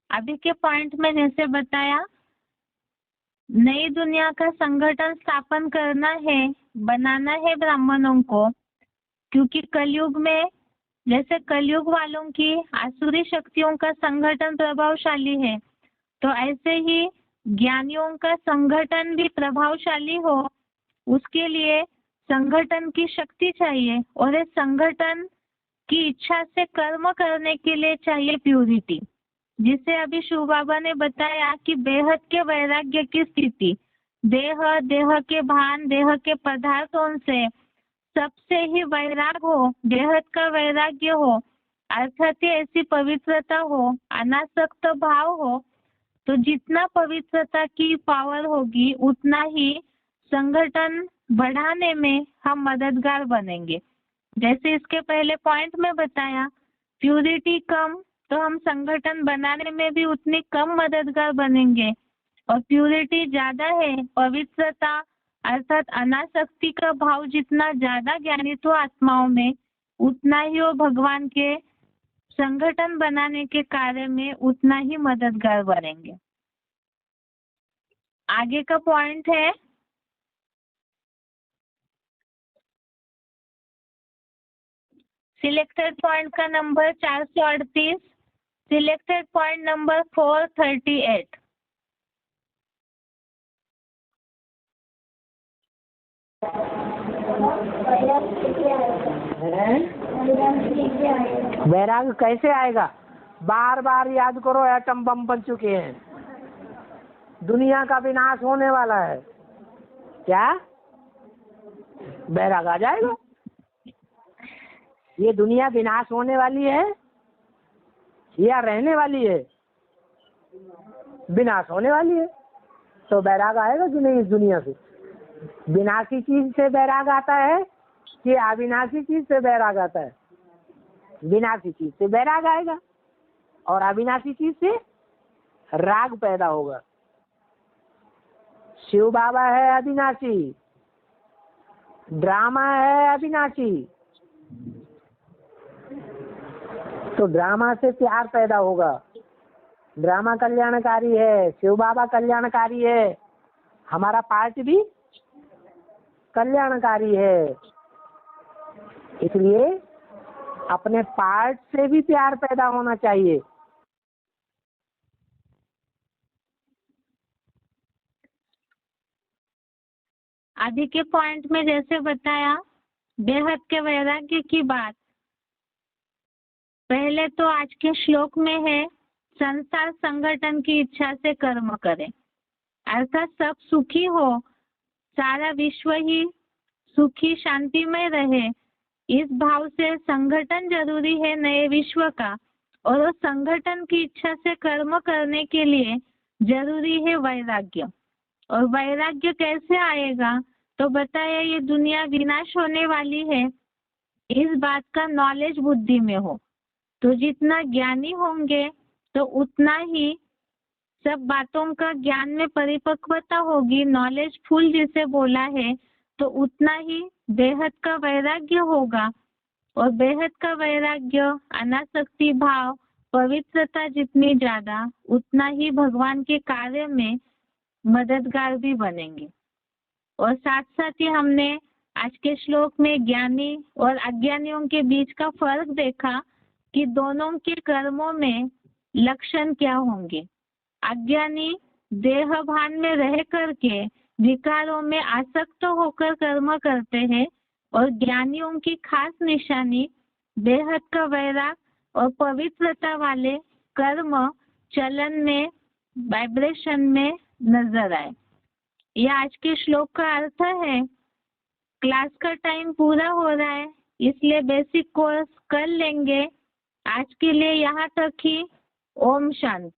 अभी के पॉइंट में जैसे बताया, नई दुनिया का संगठन स्थापन करना है, बनाना है ब्राह्मणों को, क्योंकि कलयुग में जैसे कलयुग वालों की आसुरी शक्तियों का संगठन प्रभावशाली है, तो ऐसे ही ज्ञानियों का संगठन भी प्रभावशाली हो, उसके लिए संगठन की शक्ति चाहिए। और इस संगठन की इच्छा से कर्म करने के लिए चाहिए प्यूरिटी, जिसे अभी शिव बाबा ने बताया कि बेहद के वैराग्य की स्थिति, देह, देह के भान, देह के पदार्थों से सबसे ही वैराग हो, बेहद का वैराग्य हो, अर्थात ये ऐसी पवित्रता हो, अनासक्त भाव हो, तो जितना पवित्रता की पावर होगी उतना ही संगठन बढ़ाने में हम मददगार बनेंगे। जैसे इसके पहले पॉइंट में बताया, प्यूरिटी कम तो हम संगठन बनाने में भी उतनी कम मददगार बनेंगे, और प्यूरिटी ज्यादा है, पवित्रता अर्थात अनासक्ति का भाव जितना ज्यादा ज्ञानित हो आत्माओं में, उतना ही वो भगवान के संगठन बनाने के कार्य में उतना ही मददगार बनेंगे। आगे का पॉइंट है सिलेक्टेड पॉइंट का नंबर 438, सिलेक्टेड पॉइंट नंबर 438। वैराग कैसे आएगा? बार बार याद करो, एटम बम बन चुके हैं, दुनिया का विनाश होने वाला है, क्या वैराग आ जाएगा? ये दुनिया विनाश होने वाली है या रहने वाली है? विनाश होने वाली है, तो वैराग आएगा कि नहीं इस दुनिया से? विनाशी चीज से वैराग आता है कि अविनाशी चीज से वैराग आता है? विनाशी चीज से वैराग आएगा, और अविनाशी चीज से राग पैदा होगा। शिव बाबा है अविनाशी, ड्रामा है अविनाशी, तो ड्रामा से प्यार पैदा होगा। ड्रामा कल्याणकारी है, शिव बाबा कल्याणकारी है, हमारा पार्ट भी कल्याणकारी है, इसलिए अपने पार्ट से भी प्यार पैदा होना चाहिए। आदि के पॉइंट में जैसे बताया बेहद के वैराग्य की बात, पहले तो आज के श्लोक में है संसार संगठन की इच्छा से कर्म करें, अर्थात सब सुखी हो, सारा विश्व ही सुखी शांतिमय रहे, इस भाव से संगठन जरूरी है नए विश्व का, और उस संगठन की इच्छा से कर्म करने के लिए जरूरी है वैराग्य। और वैराग्य कैसे आएगा? तो बताया ये दुनिया विनाश होने वाली है, इस बात का नॉलेज बुद्धि में हो, तो जितना ज्ञानी होंगे तो उतना ही सब बातों का ज्ञान में परिपक्वता होगी, नॉलेज फुल जिसे बोला है, तो उतना ही बेहद का वैराग्य होगा, और बेहद का वैराग्य अनासक्ति भाव पवित्रता जितनी ज्यादा उतना ही भगवान के कार्य में मददगार भी बनेंगे। और साथ साथ ही हमने आज के श्लोक में ज्ञानी और अज्ञानियों के बीच का फर्क देखा कि दोनों के कर्मों में लक्षण क्या होंगे। अज्ञानी देह भान में रह करके विकारों में आसक्त होकर कर्म करते हैं, और ज्ञानियों की खास निशानी बेहद का वैराग और पवित्रता वाले कर्म चलन में वाइब्रेशन में नजर आए। यह आज के श्लोक का अर्थ है। क्लास का टाइम पूरा हो रहा है, इसलिए बेसिक कोर्स कर लेंगे। आज के लिए यहाँ तक ही। ओम शांति।